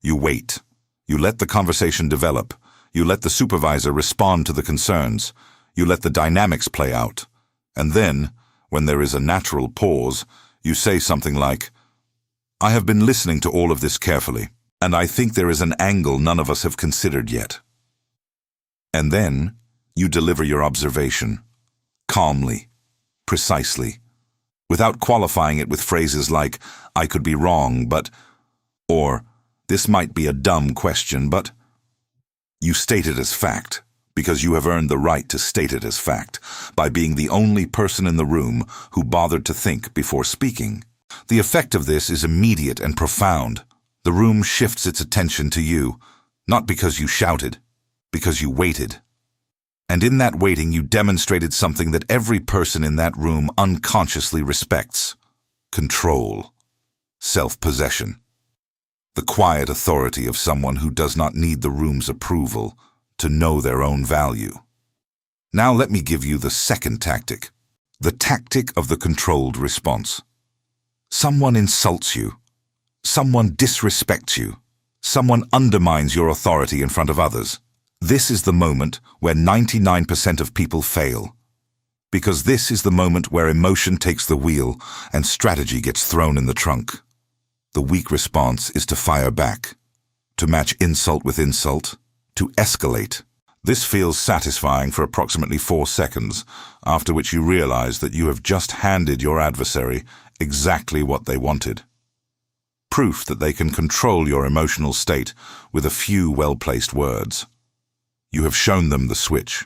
You wait. You let the conversation develop. You let the supervisor respond to the concerns. You let the dynamics play out. And then, when there is a natural pause, you say something like, "I have been listening to all of this carefully, and I think there is an angle none of us have considered yet." And then, you deliver your observation, calmly, precisely, without qualifying it with phrases like, "I could be wrong, but," or, "This might be a dumb question, but." You state it as fact, because you have earned the right to state it as fact, by being the only person in the room who bothered to think before speaking. The effect of this is immediate and profound. The room shifts its attention to you, not because you shouted, because you waited. And in that waiting you demonstrated something that every person in that room unconsciously respects: control, self-possession. The quiet authority of someone who does not need the room's approval to know their own value. Now let me give you the second tactic, the tactic of the controlled response. Someone insults you. Someone disrespects you. Someone undermines your authority in front of others. This is the moment where 99% of people fail. Because this is the moment where emotion takes the wheel and strategy gets thrown in the trunk. The weak response is to fire back, to match insult with insult, to escalate. This feels satisfying for approximately 4 seconds, after which you realize that you have just handed your adversary exactly what they wanted. Proof that they can control your emotional state with a few well-placed words. You have shown them the switch,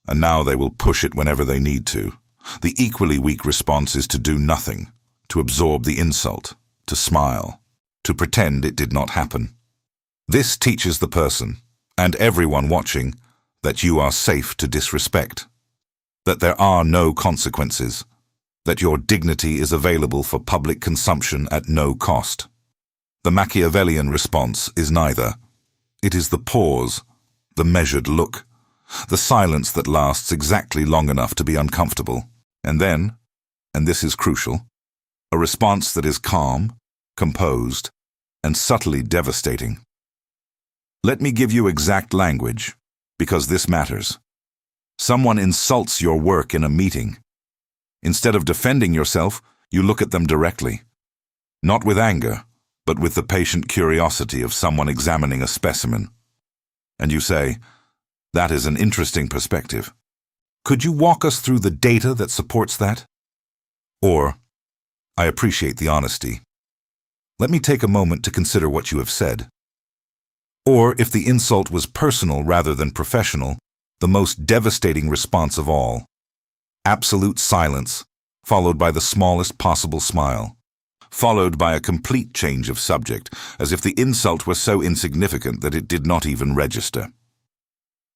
and now they will push it whenever they need to. The equally weak response is to do nothing, to absorb the insult, to smile, to pretend it did not happen. This teaches the person, and everyone watching, that you are safe to disrespect, that there are no consequences, that your dignity is available for public consumption at no cost. The Machiavellian response is neither. It is the pause, the measured look, the silence that lasts exactly long enough to be uncomfortable, and then, and this is crucial, a response that is calm, composed, and subtly devastating. Let me give you exact language, because this matters. Someone insults your work in a meeting. Instead of defending yourself, you look at them directly. Not with anger, but with the patient curiosity of someone examining a specimen. And you say, "That is an interesting perspective. Could you walk us through the data that supports that?" Or, "I appreciate the honesty. Let me take a moment to consider what you have said." Or, if the insult was personal rather than professional, the most devastating response of all. Absolute silence, followed by the smallest possible smile, followed by a complete change of subject, as if the insult were so insignificant that it did not even register.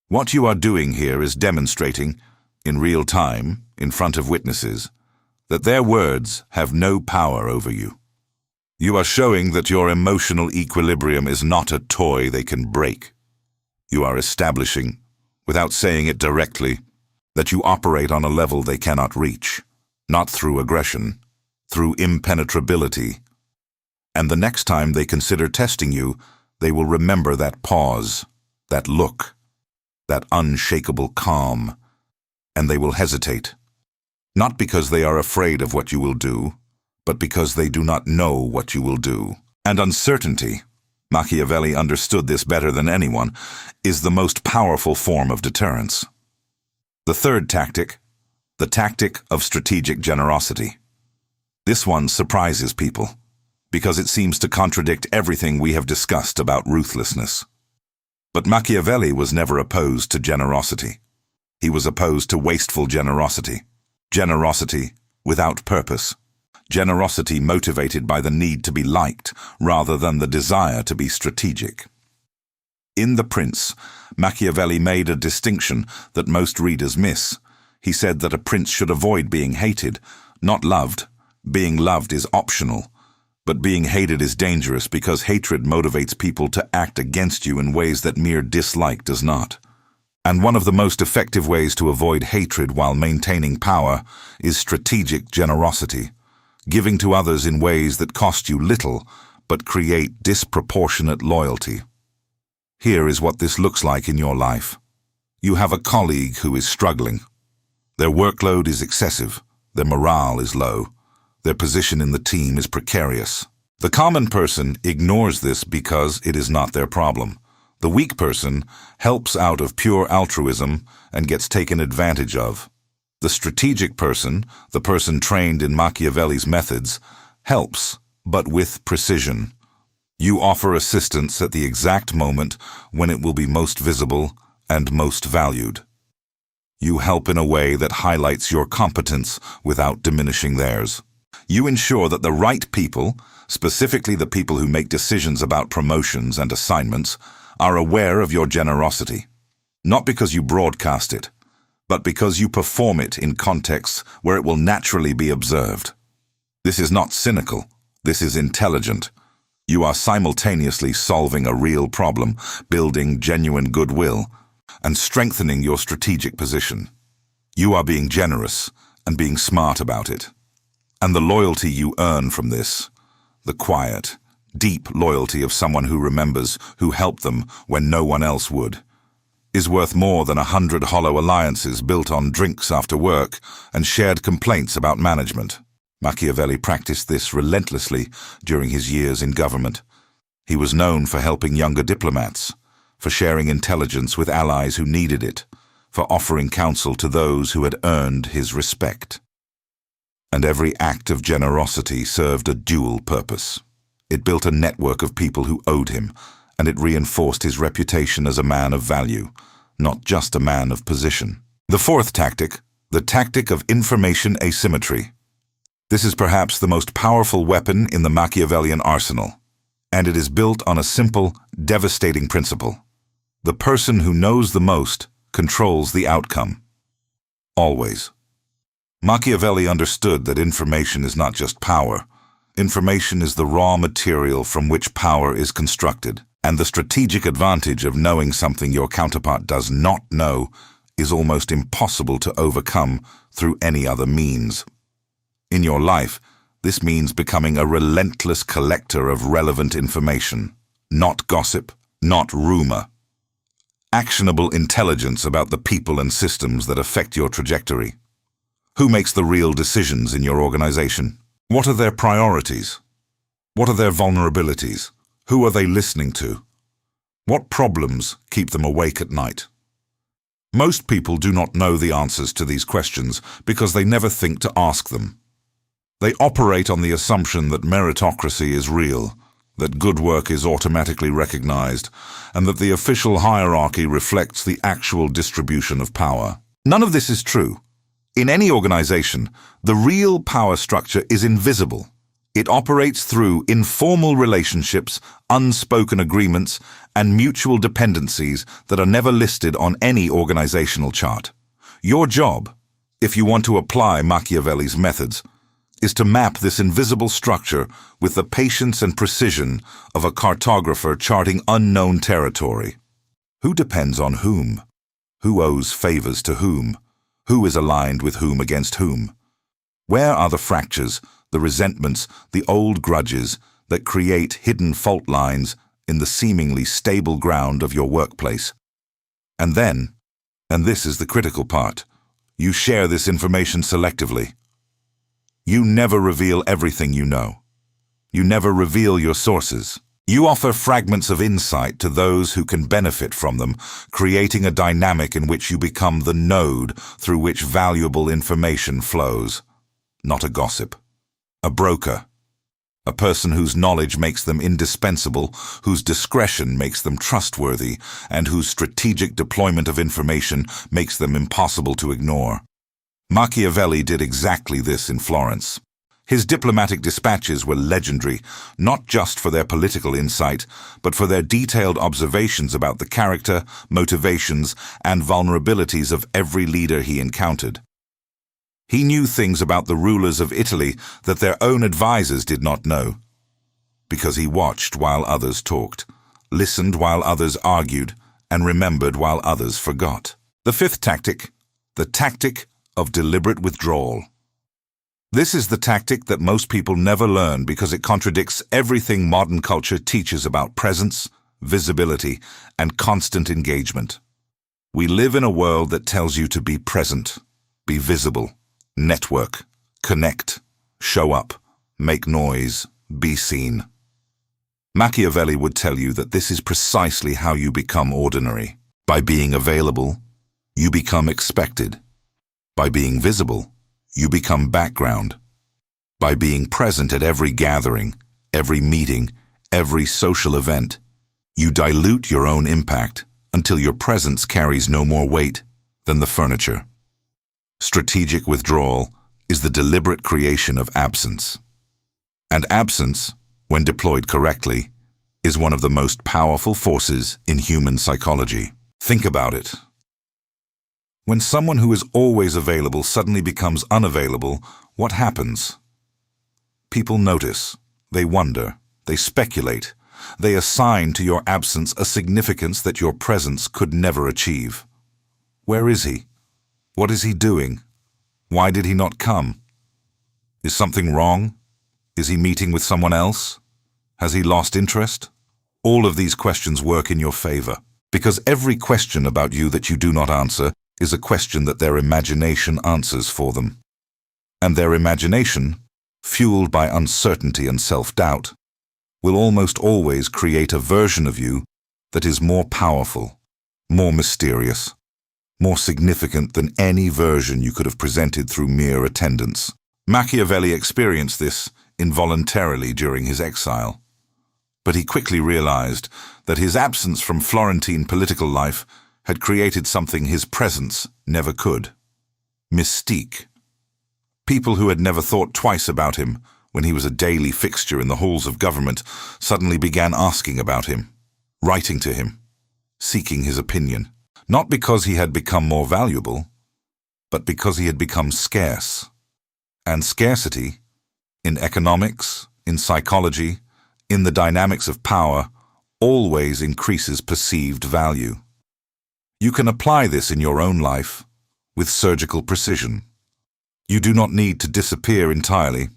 What you are doing here is demonstrating, in real time, in front of witnesses, that their words have no power over you. You are showing that your emotional equilibrium is not a toy they can break. You are establishing, without saying it directly, that you operate on a level they cannot reach, not through aggression, through impenetrability. And the next time they consider testing you, they will remember that pause, that look, that unshakable calm, and they will hesitate. Not because they are afraid of what you will do, but because they do not know what you will do. And uncertainty, Machiavelli understood this better than anyone, is the most powerful form of deterrence. The third tactic, the tactic of strategic generosity. This one surprises people, because it seems to contradict everything we have discussed about ruthlessness. But Machiavelli was never opposed to generosity. He was opposed to wasteful generosity, generosity without purpose, generosity motivated by the need to be liked rather than the desire to be strategic. In The Prince, Machiavelli made a distinction that most readers miss. He said that a prince should avoid being hated, not loved. Being loved is optional, but being hated is dangerous because hatred motivates people to act against you in ways that mere dislike does not. And one of the most effective ways to avoid hatred while maintaining power is strategic generosity, giving to others in ways that cost you little but create disproportionate loyalty. Here is what this looks like in your life. You have a colleague who is struggling. Their workload is excessive, their morale is low, their position in the team is precarious. The common person ignores this because it is not their problem. The weak person helps out of pure altruism and gets taken advantage of. The strategic person, the person trained in Machiavelli's methods, helps, but with precision. You offer assistance at the exact moment when it will be most visible and most valued. You help in a way that highlights your competence without diminishing theirs. You ensure that the right people, specifically the people who make decisions about promotions and assignments, are aware of your generosity. Not because you broadcast it, but because you perform it in contexts where it will naturally be observed. This is not cynical. This is intelligent. You are simultaneously solving a real problem, building genuine goodwill, and strengthening your strategic position. You are being generous and being smart about it. And the loyalty you earn from this, the quiet, deep loyalty of someone who remembers who helped them when no one else would, is worth more than 100 hollow alliances built on drinks after work and shared complaints about management. Machiavelli practiced this relentlessly during his years in government. He was known for helping younger diplomats, for sharing intelligence with allies who needed it, for offering counsel to those who had earned his respect. And every act of generosity served a dual purpose. It built a network of people who owed him, and it reinforced his reputation as a man of value, not just a man of position. The fourth tactic, the tactic of information asymmetry. This is perhaps the most powerful weapon in the Machiavellian arsenal, and it is built on a simple, devastating principle. The person who knows the most controls the outcome. Always. Machiavelli understood that information is not just power. Information is the raw material from which power is constructed, and the strategic advantage of knowing something your counterpart does not know is almost impossible to overcome through any other means. In your life, this means becoming a relentless collector of relevant information, not gossip, not rumor. Actionable intelligence about the people and systems that affect your trajectory. Who makes the real decisions in your organization? What are their priorities? What are their vulnerabilities? Who are they listening to? What problems keep them awake at night? Most people do not know the answers to these questions because they never think to ask them. They operate on the assumption that meritocracy is real, that good work is automatically recognized, and that the official hierarchy reflects the actual distribution of power. None of this is true. In any organization, the real power structure is invisible. It operates through informal relationships, unspoken agreements, and mutual dependencies that are never listed on any organizational chart. Your job, if you want to apply Machiavelli's methods, is to map this invisible structure with the patience and precision of a cartographer charting unknown territory. Who depends on whom? Who owes favors to whom? Who is aligned with whom against whom? Where are the fractures, the resentments, the old grudges that create hidden fault lines in the seemingly stable ground of your workplace? And then, and this is the critical part, you share this information selectively. You never reveal everything you know. You never reveal your sources. You offer fragments of insight to those who can benefit from them, creating a dynamic in which you become the node through which valuable information flows. Not a gossip. A broker. A person whose knowledge makes them indispensable, whose discretion makes them trustworthy, and whose strategic deployment of information makes them impossible to ignore. Machiavelli did exactly this in Florence. His diplomatic dispatches were legendary, not just for their political insight, but for their detailed observations about the character, motivations, and vulnerabilities of every leader he encountered. He knew things about the rulers of Italy that their own advisors did not know, because he watched while others talked, listened while others argued, and remembered while others forgot. The fifth tactic, the tactic of deliberate withdrawal. This is the tactic that most people never learn because it contradicts everything modern culture teaches about presence, visibility, and constant engagement. We live in a world that tells you to be present, be visible, network, connect, show up, make noise, be seen. Machiavelli would tell you that this is precisely how you become ordinary. By being available, you become expected. By being visible, you become background. By being present at every gathering, every meeting, every social event, you dilute your own impact until your presence carries no more weight than the furniture. Strategic withdrawal is the deliberate creation of absence. And absence, when deployed correctly, is one of the most powerful forces in human psychology. Think about it. When someone who is always available suddenly becomes unavailable, what happens? People notice, they wonder, they speculate, they assign to your absence a significance that your presence could never achieve. Where is he? What is he doing? Why did he not come? Is something wrong? Is he meeting with someone else? Has he lost interest? All of these questions work in your favor, because every question about you that you do not answer is a question that their imagination answers for them. And their imagination, fueled by uncertainty and self-doubt, will almost always create a version of you that is more powerful, more mysterious, more significant than any version you could have presented through mere attendance. Machiavelli experienced this involuntarily during his exile. But he quickly realized that his absence from Florentine political life had created something his presence never could. Mystique. People who had never thought twice about him when he was a daily fixture in the halls of government suddenly began asking about him, writing to him, seeking his opinion, not because he had become more valuable, but because he had become scarce. And scarcity, in economics, in psychology, in the dynamics of power, always increases perceived value. You can apply this in your own life with surgical precision. You do not need to disappear entirely.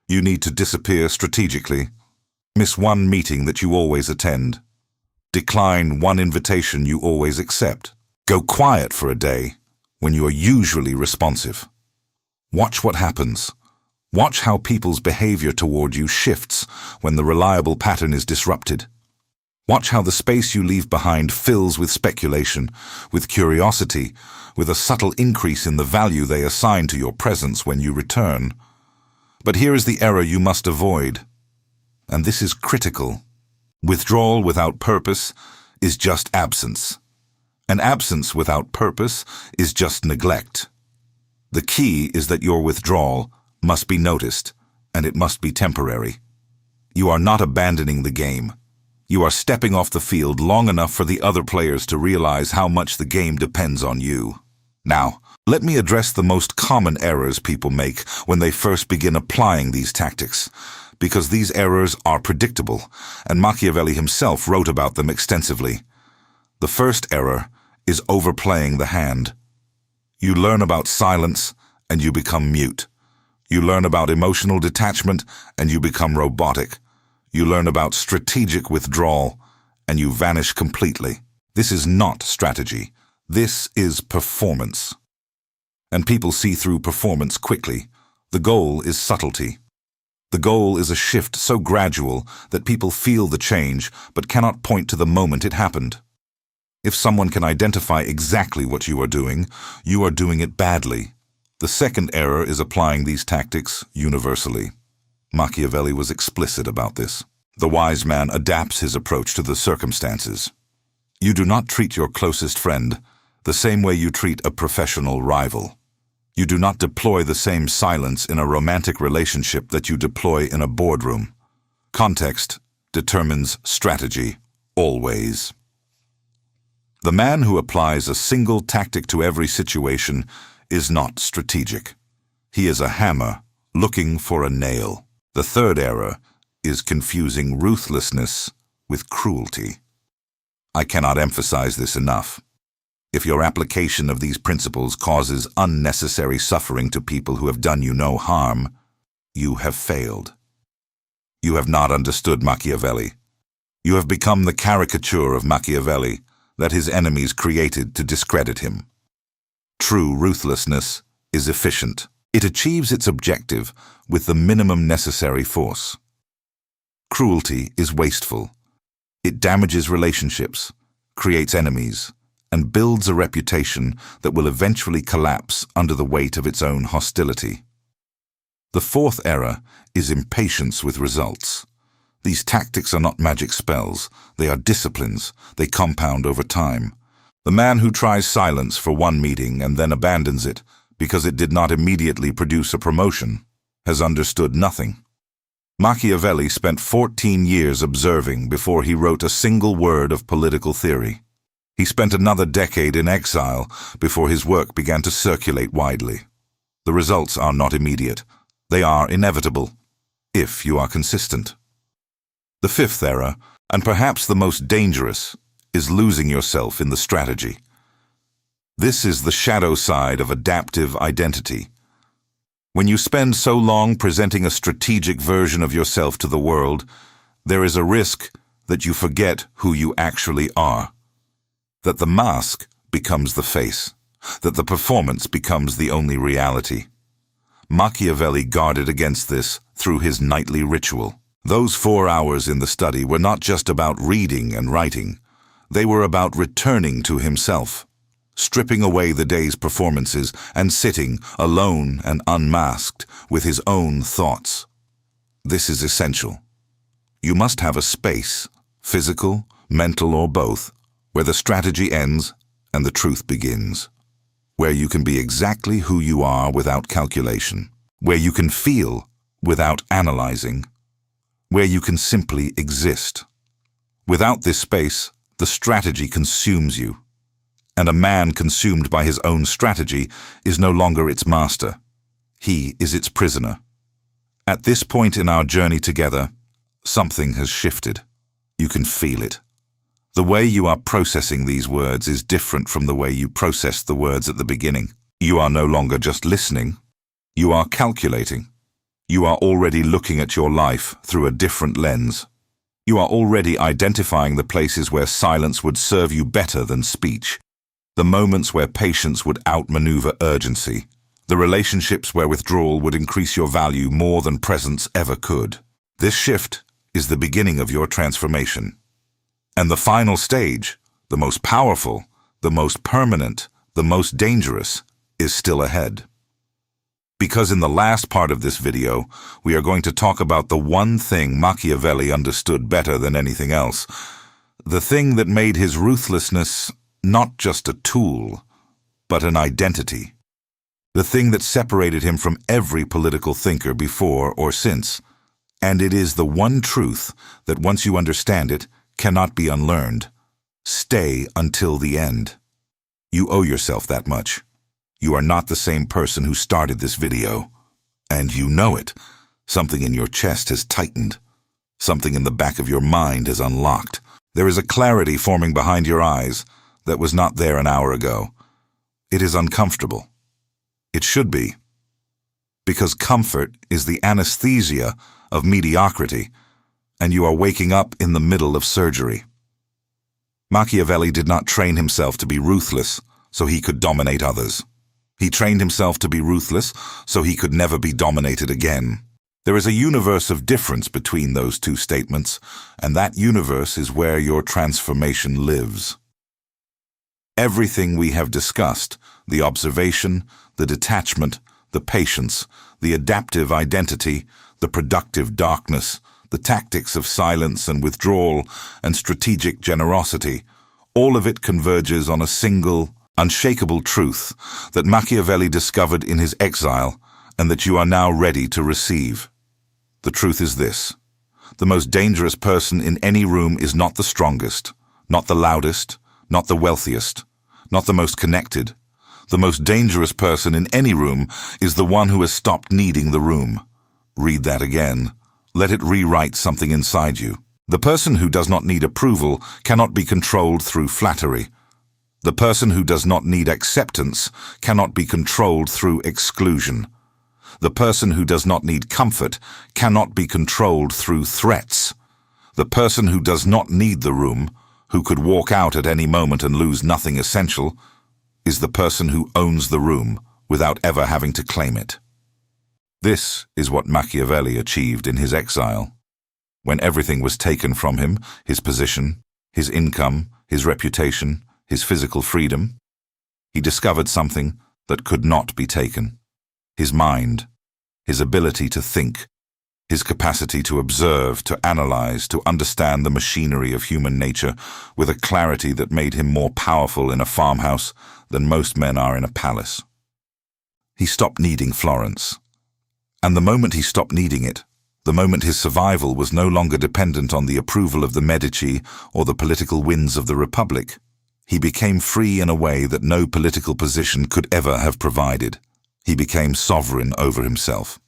You need to disappear strategically. Miss one meeting that you always attend. Decline one invitation you always accept. Go quiet for a day when you are usually responsive. Watch what happens. Watch how people's behavior toward you shifts when the reliable pattern is disrupted. Watch how the space you leave behind fills with speculation, with curiosity, with a subtle increase in the value they assign to your presence when you return. But here is the error you must avoid, and this is critical. Withdrawal without purpose is just absence. An absence without purpose is just neglect. The key is that your withdrawal must be noticed, and it must be temporary. You are not abandoning the game. You are stepping off the field long enough for the other players to realize how much the game depends on you. Now, let me address the most common errors people make when they first begin applying these tactics, because these errors are predictable, and Machiavelli himself wrote about them extensively. The first error is overplaying the hand. You learn about silence, and you become mute. You learn about emotional detachment, and you become robotic. You learn about strategic withdrawal, and you vanish completely. This is not strategy. This is performance. And people see through performance quickly. The goal is subtlety. The goal is a shift so gradual that people feel the change but cannot point to the moment it happened. If someone can identify exactly what you are doing it badly. The second error is applying these tactics universally. Machiavelli was explicit about this. The wise man adapts his approach to the circumstances. You do not treat your closest friend the same way you treat a professional rival. You do not deploy the same silence in a romantic relationship that you deploy in a boardroom. Context determines strategy, always. The man who applies a single tactic to every situation is not strategic. He is a hammer looking for a nail. The third error is confusing ruthlessness with cruelty. I cannot emphasize this enough. If your application of these principles causes unnecessary suffering to people who have done you no harm, you have failed. You have not understood Machiavelli. You have become the caricature of Machiavelli that his enemies created to discredit him. True ruthlessness is efficient. It achieves its objective with the minimum necessary force. Cruelty is wasteful. It damages relationships, creates enemies, and builds a reputation that will eventually collapse under the weight of its own hostility. The fourth error is impatience with results. These tactics are not magic spells. They are disciplines. They compound over time. The man who tries silence for one meeting and then abandons it because it did not immediately produce a promotion has understood nothing. Machiavelli spent 14 years observing before he wrote a single word of political theory. He spent another decade in exile before his work began to circulate widely. The results are not immediate. They are inevitable, if you are consistent. The fifth error, and perhaps the most dangerous, is losing yourself in the strategy. This is the shadow side of adaptive identity. When you spend so long presenting a strategic version of yourself to the world, there is a risk that you forget who you actually are. That the mask becomes the face. That the performance becomes the only reality. Machiavelli guarded against this through his nightly ritual. Those 4 hours in the study were not just about reading and writing. They were about returning to himself, stripping away the day's performances and sitting, alone and unmasked, with his own thoughts. This is essential. You must have a space, physical, mental, or both, where the strategy ends and the truth begins. Where you can be exactly who you are without calculation. Where you can feel without analyzing. Where you can simply exist. Without this space, the strategy consumes you. And a man consumed by his own strategy is no longer its master. He is its prisoner. At this point in our journey together, something has shifted. You can feel it. The way you are processing these words is different from the way you processed the words at the beginning. You are no longer just listening. You are calculating. You are already looking at your life through a different lens. You are already identifying the places where silence would serve you better than speech. The moments where patience would outmaneuver urgency. The relationships where withdrawal would increase your value more than presence ever could. This shift is the beginning of your transformation. And the final stage, the most powerful, the most permanent, the most dangerous, is still ahead. Because in the last part of this video, we are going to talk about the one thing Machiavelli understood better than anything else. The thing that made his ruthlessness not just a tool, but an identity. The thing that separated him from every political thinker before or since. And it is the one truth that once you understand it, cannot be unlearned. Stay until the end. You owe yourself that much. You are not the same person who started this video. And you know it. Something in your chest has tightened. Something in the back of your mind has unlocked. There is a clarity forming behind your eyes that was not there an hour ago. It is uncomfortable. It should be. Because comfort is the anesthesia of mediocrity, and you are waking up in the middle of surgery. Machiavelli did not train himself to be ruthless so he could dominate others. He trained himself to be ruthless so he could never be dominated again. There is a universe of difference between those two statements, and that universe is where your transformation lives. Everything we have discussed, the observation, the detachment, the patience, the adaptive identity, the productive darkness, the tactics of silence and withdrawal, and strategic generosity, all of it converges on a single, unshakable truth that Machiavelli discovered in his exile and that you are now ready to receive. The truth is this: the most dangerous person in any room is not the strongest, not the loudest, not the wealthiest, not the most connected. The most dangerous person in any room is the one who has stopped needing the room. Read that again. Let it rewrite something inside you. The person who does not need approval cannot be controlled through flattery. The person who does not need acceptance cannot be controlled through exclusion. The person who does not need comfort cannot be controlled through threats. The person who does not need the room, who could walk out at any moment and lose nothing essential, is the person who owns the room without ever having to claim it. This is what Machiavelli achieved in his exile. When everything was taken from him, his position, his income, his reputation, his physical freedom, he discovered something that could not be taken: his mind, his ability to think, his capacity to observe, to analyze, to understand the machinery of human nature with a clarity that made him more powerful in a farmhouse than most men are in a palace. He stopped needing Florence. And the moment he stopped needing it, the moment his survival was no longer dependent on the approval of the Medici or the political winds of the Republic, he became free in a way that no political position could ever have provided. He became sovereign over himself.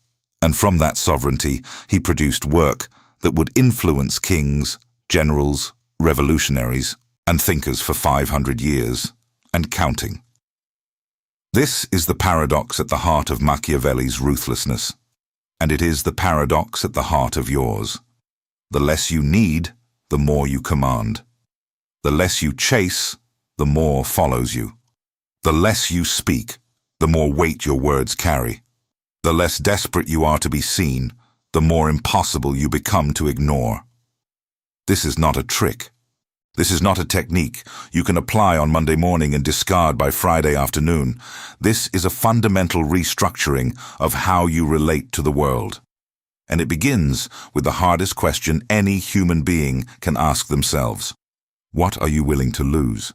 And from that sovereignty, he produced work that would influence kings, generals, revolutionaries, and thinkers for 500 years, and counting. This is the paradox at the heart of Machiavelli's ruthlessness, and it is the paradox at the heart of yours. The less you need, the more you command. The less you chase, the more follows you. The less you speak, the more weight your words carry. The less desperate you are to be seen, the more impossible you become to ignore. This is not a trick. This is not a technique you can apply on Monday morning and discard by Friday afternoon. This is a fundamental restructuring of how you relate to the world. And it begins with the hardest question any human being can ask themselves: what are you willing to lose?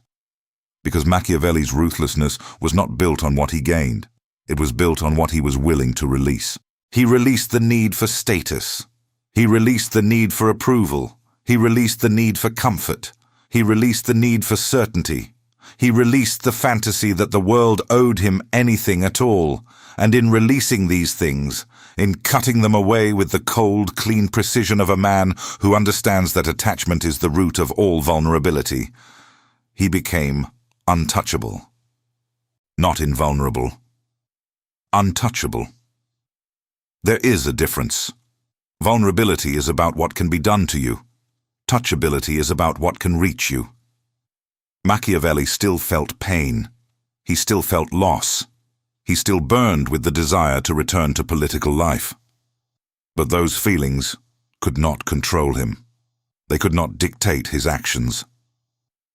Because Machiavelli's ruthlessness was not built on what he gained. It was built on what he was willing to release. He released the need for status. He released the need for approval. He released the need for comfort. He released the need for certainty. He released the fantasy that the world owed him anything at all. And in releasing these things, in cutting them away with the cold, clean precision of a man who understands that attachment is the root of all vulnerability, he became untouchable. Not invulnerable. Untouchable. There is a difference. Vulnerability is about what can be done to you. Touchability is about what can reach you. Machiavelli still felt pain. He still felt loss. He still burned with the desire to return to political life. But those feelings could not control him. They could not dictate his actions.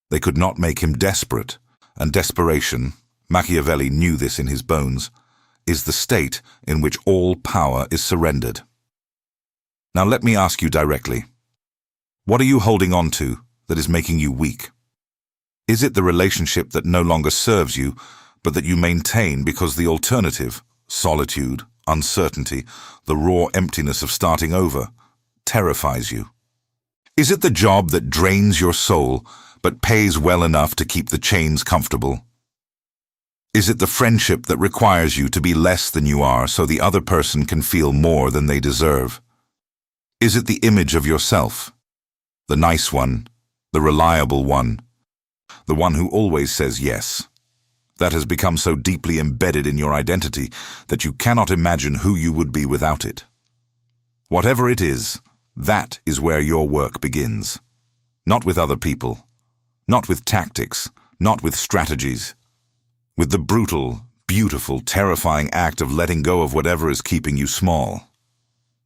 They could not make him desperate, and desperation, Machiavelli knew this in his bones, is the state in which all power is surrendered. Now let me ask you directly, what are you holding on to that is making you weak? Is it the relationship that no longer serves you, but that you maintain because the alternative, solitude, uncertainty, the raw emptiness of starting over, terrifies you? Is it the job that drains your soul, but pays well enough to keep the chains comfortable? Is it the friendship that requires you to be less than you are so the other person can feel more than they deserve? Is it the image of yourself? The nice one, the reliable one, the one who always says yes, that has become so deeply embedded in your identity that you cannot imagine who you would be without it. Whatever it is, that is where your work begins. Not with other people, not with tactics, not with strategies, with the brutal, beautiful, terrifying act of letting go of whatever is keeping you small.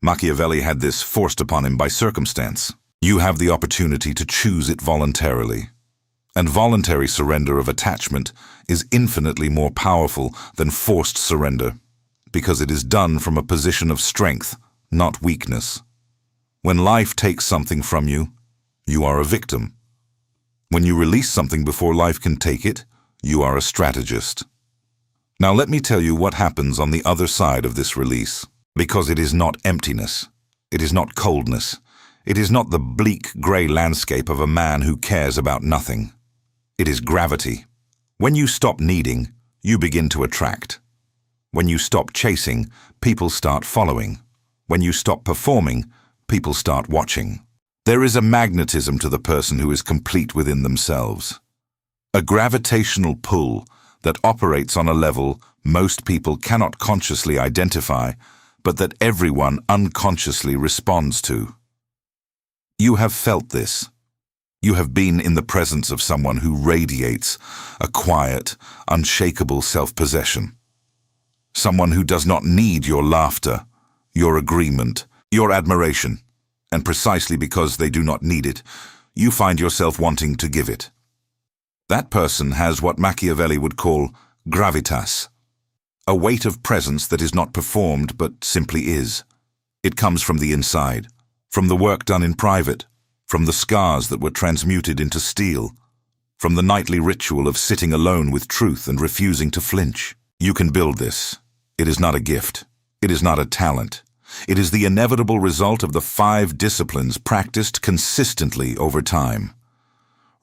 Machiavelli had this forced upon him by circumstance. You have the opportunity to choose it voluntarily. And voluntary surrender of attachment is infinitely more powerful than forced surrender, because it is done from a position of strength, not weakness. When life takes something from you, you are a victim. When you release something before life can take it, You are a strategist. Now let me tell you what happens on the other side of this release, because it is not emptiness. It is not coldness. It is not the bleak grey landscape of a man who cares about nothing. It is gravity. When you stop needing, you begin to attract. When you stop chasing, people start following. When you stop performing, people start watching. There is a magnetism to the person who is complete within themselves. A gravitational pull that operates on a level most people cannot consciously identify, but that everyone unconsciously responds to. You have felt this. You have been in the presence of someone who radiates a quiet, unshakable self-possession. Someone who does not need your laughter, your agreement, your admiration, and precisely because they do not need it, you find yourself wanting to give it. That person has what Machiavelli would call gravitas, a weight of presence that is not performed but simply is. It comes from the inside, from the work done in private, from the scars that were transmuted into steel, from the nightly ritual of sitting alone with truth and refusing to flinch. You can build this. It is not a gift. It is not a talent. It is the inevitable result of the 5 disciplines practiced consistently over time.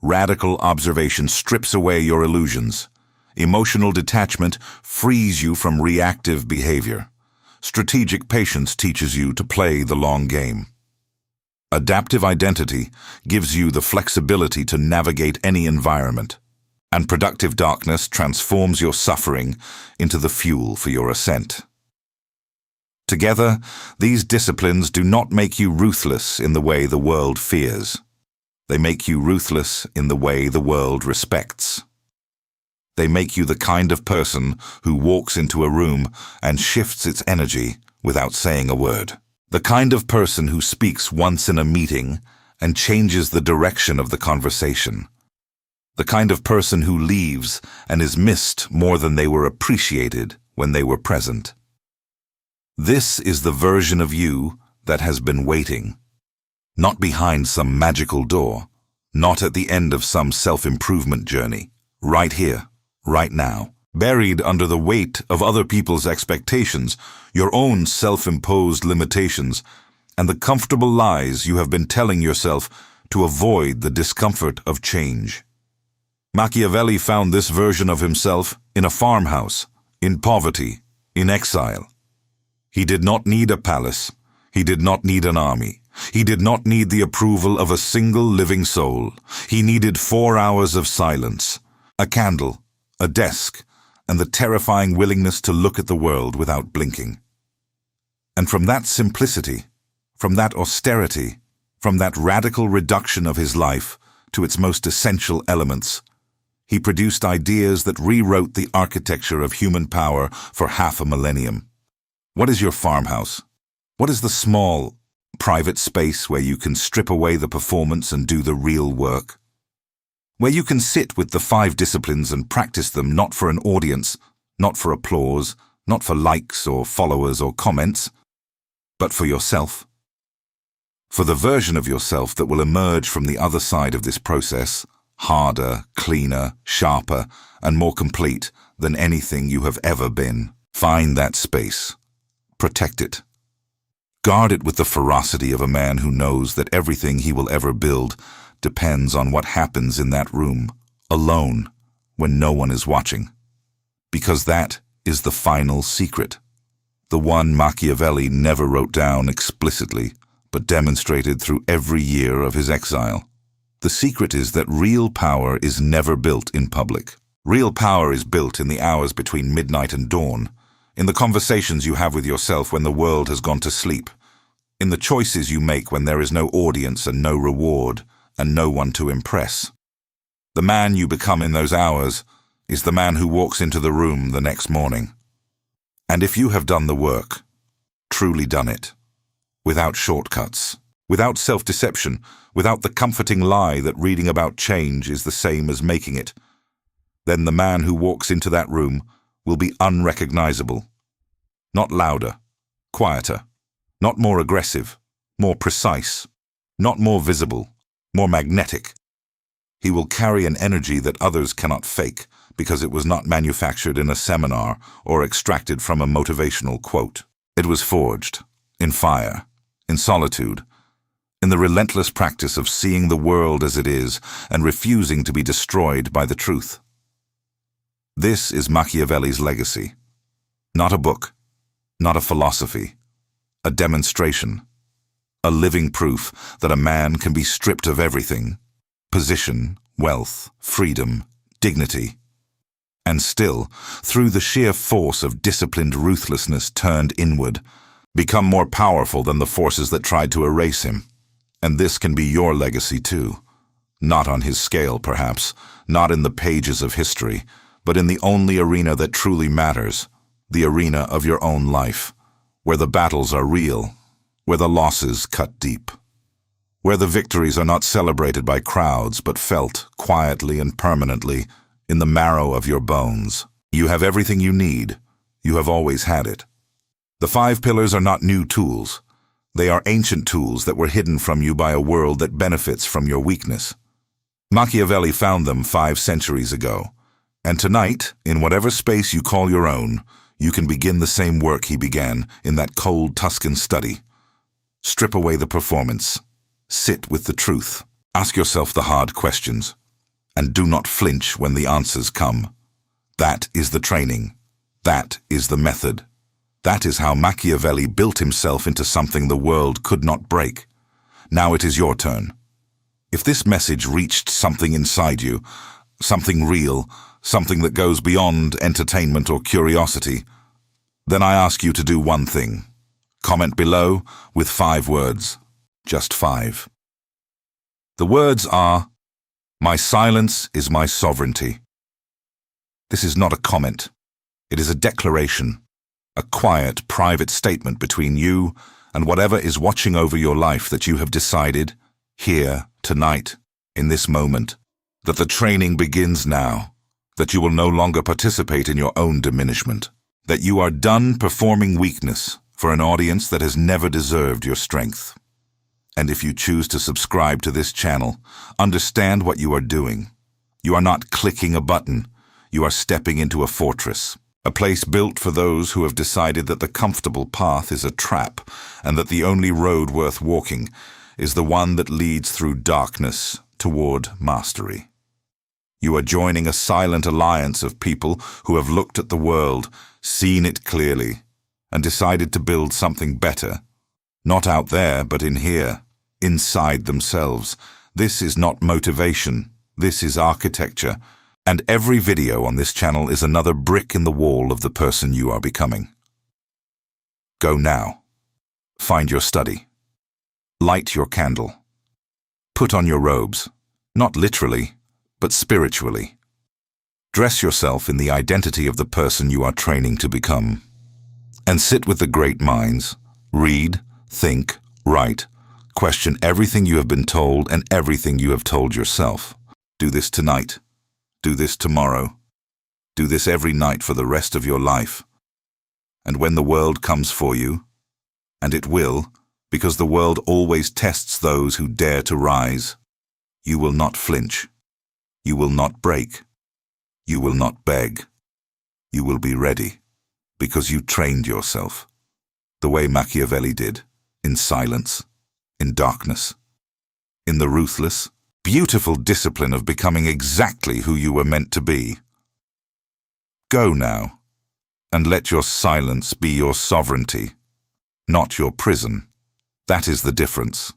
Radical observation strips away your illusions. Emotional detachment frees you from reactive behavior. Strategic patience teaches you to play the long game. Adaptive identity gives you the flexibility to navigate any environment. And productive darkness transforms your suffering into the fuel for your ascent. Together, these disciplines do not make you ruthless in the way the world fears. They make you ruthless in the way the world respects. They make you the kind of person who walks into a room and shifts its energy without saying a word. The kind of person who speaks once in a meeting and changes the direction of the conversation. The kind of person who leaves and is missed more than they were appreciated when they were present. This is the version of you that has been waiting. Not behind some magical door, not at the end of some self-improvement journey. Right here, right now, buried under the weight of other people's expectations, your own self-imposed limitations, and the comfortable lies you have been telling yourself to avoid the discomfort of change. Machiavelli found this version of himself in a farmhouse, in poverty, in exile. He did not need a palace. He did not need an army. He did not need the approval of a single living soul. He needed 4 hours of silence, a candle, a desk, and the terrifying willingness to look at the world without blinking. And from that simplicity, from that austerity, from that radical reduction of his life to its most essential elements, he produced ideas that rewrote the architecture of human power for half a millennium. What is your farmhouse? What is the small, private space where you can strip away the performance and do the real work? Where you can sit with the 5 disciplines and practice them not for an audience, not for applause, not for likes or followers or comments, but for yourself. For the version of yourself that will emerge from the other side of this process, harder, cleaner, sharper, and more complete than anything you have ever been. Find that space. Protect it. Guard it with the ferocity of a man who knows that everything he will ever build depends on what happens in that room, alone, when no one is watching. Because that is the final secret. The one Machiavelli never wrote down explicitly, but demonstrated through every year of his exile. The secret is that real power is never built in public. Real power is built in the hours between midnight and dawn, in the conversations you have with yourself when the world has gone to sleep, in the choices you make when there is no audience and no reward, and no one to impress. The man you become in those hours is the man who walks into the room the next morning. And if you have done the work, truly done it, without shortcuts, without self-deception, without the comforting lie that reading about change is the same as making it, then the man who walks into that room will be unrecognizable. Not louder, quieter, not more aggressive, more precise, not more visible, more magnetic. He will carry an energy that others cannot fake because it was not manufactured in a seminar or extracted from a motivational quote. It was forged in fire, in solitude, in the relentless practice of seeing the world as it is and refusing to be destroyed by the truth. This is Machiavelli's legacy. Not a book, not a philosophy, a demonstration, a living proof that a man can be stripped of everything, position, wealth, freedom, dignity, and still, through the sheer force of disciplined ruthlessness turned inward, become more powerful than the forces that tried to erase him. And this can be your legacy too. Not on his scale, perhaps, not in the pages of history, but in the only arena that truly matters, the arena of your own life, where the battles are real, where the losses cut deep, where the victories are not celebrated by crowds but felt quietly and permanently in the marrow of your bones. You have everything you need. You have always had it. The 5 pillars are not new tools. They are ancient tools that were hidden from you by a world that benefits from your weakness. Machiavelli found them 5 centuries ago, and tonight, in whatever space you call your own, you can begin the same work he began in that cold Tuscan study. Strip away the performance. Sit with the truth. Ask yourself the hard questions. And do not flinch when the answers come. That is the training. That is the method. That is how Machiavelli built himself into something the world could not break. Now it is your turn. If this message reached something inside you, something real, something that goes beyond entertainment or curiosity, then I ask you to do one thing. Comment below with 5 words. Just 5. The words are, "My silence is my sovereignty." This is not a comment. It is a declaration, a quiet, private statement between you and whatever is watching over your life that you have decided, here, tonight, in this moment, that the training begins now, that you will no longer participate in your own diminishment, that you are done performing weakness for an audience that has never deserved your strength. And if you choose to subscribe to this channel, understand what you are doing. You are not clicking a button. You are stepping into a fortress, a place built for those who have decided that the comfortable path is a trap and that the only road worth walking is the one that leads through darkness toward mastery. You are joining a silent alliance of people who have looked at the world, seen it clearly, and decided to build something better. Not out there, but in here, inside themselves. This is not motivation. This is architecture. And every video on this channel is another brick in the wall of the person you are becoming. Go now. Find your study. Light your candle. Put on your robes, not literally, but spiritually. Dress yourself in the identity of the person you are training to become. And sit with the great minds. Read, think, write. Question everything you have been told and everything you have told yourself. Do this tonight. Do this tomorrow. Do this every night for the rest of your life. And when the world comes for you, and it will, because the world always tests those who dare to rise, you will not flinch. You will not break. You will not beg. You will be ready, because you trained yourself, the way Machiavelli did, in silence, in darkness, in the ruthless, beautiful discipline of becoming exactly who you were meant to be. Go now, and let your silence be your sovereignty, not your prison. That is the difference.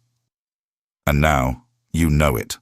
And now you know it.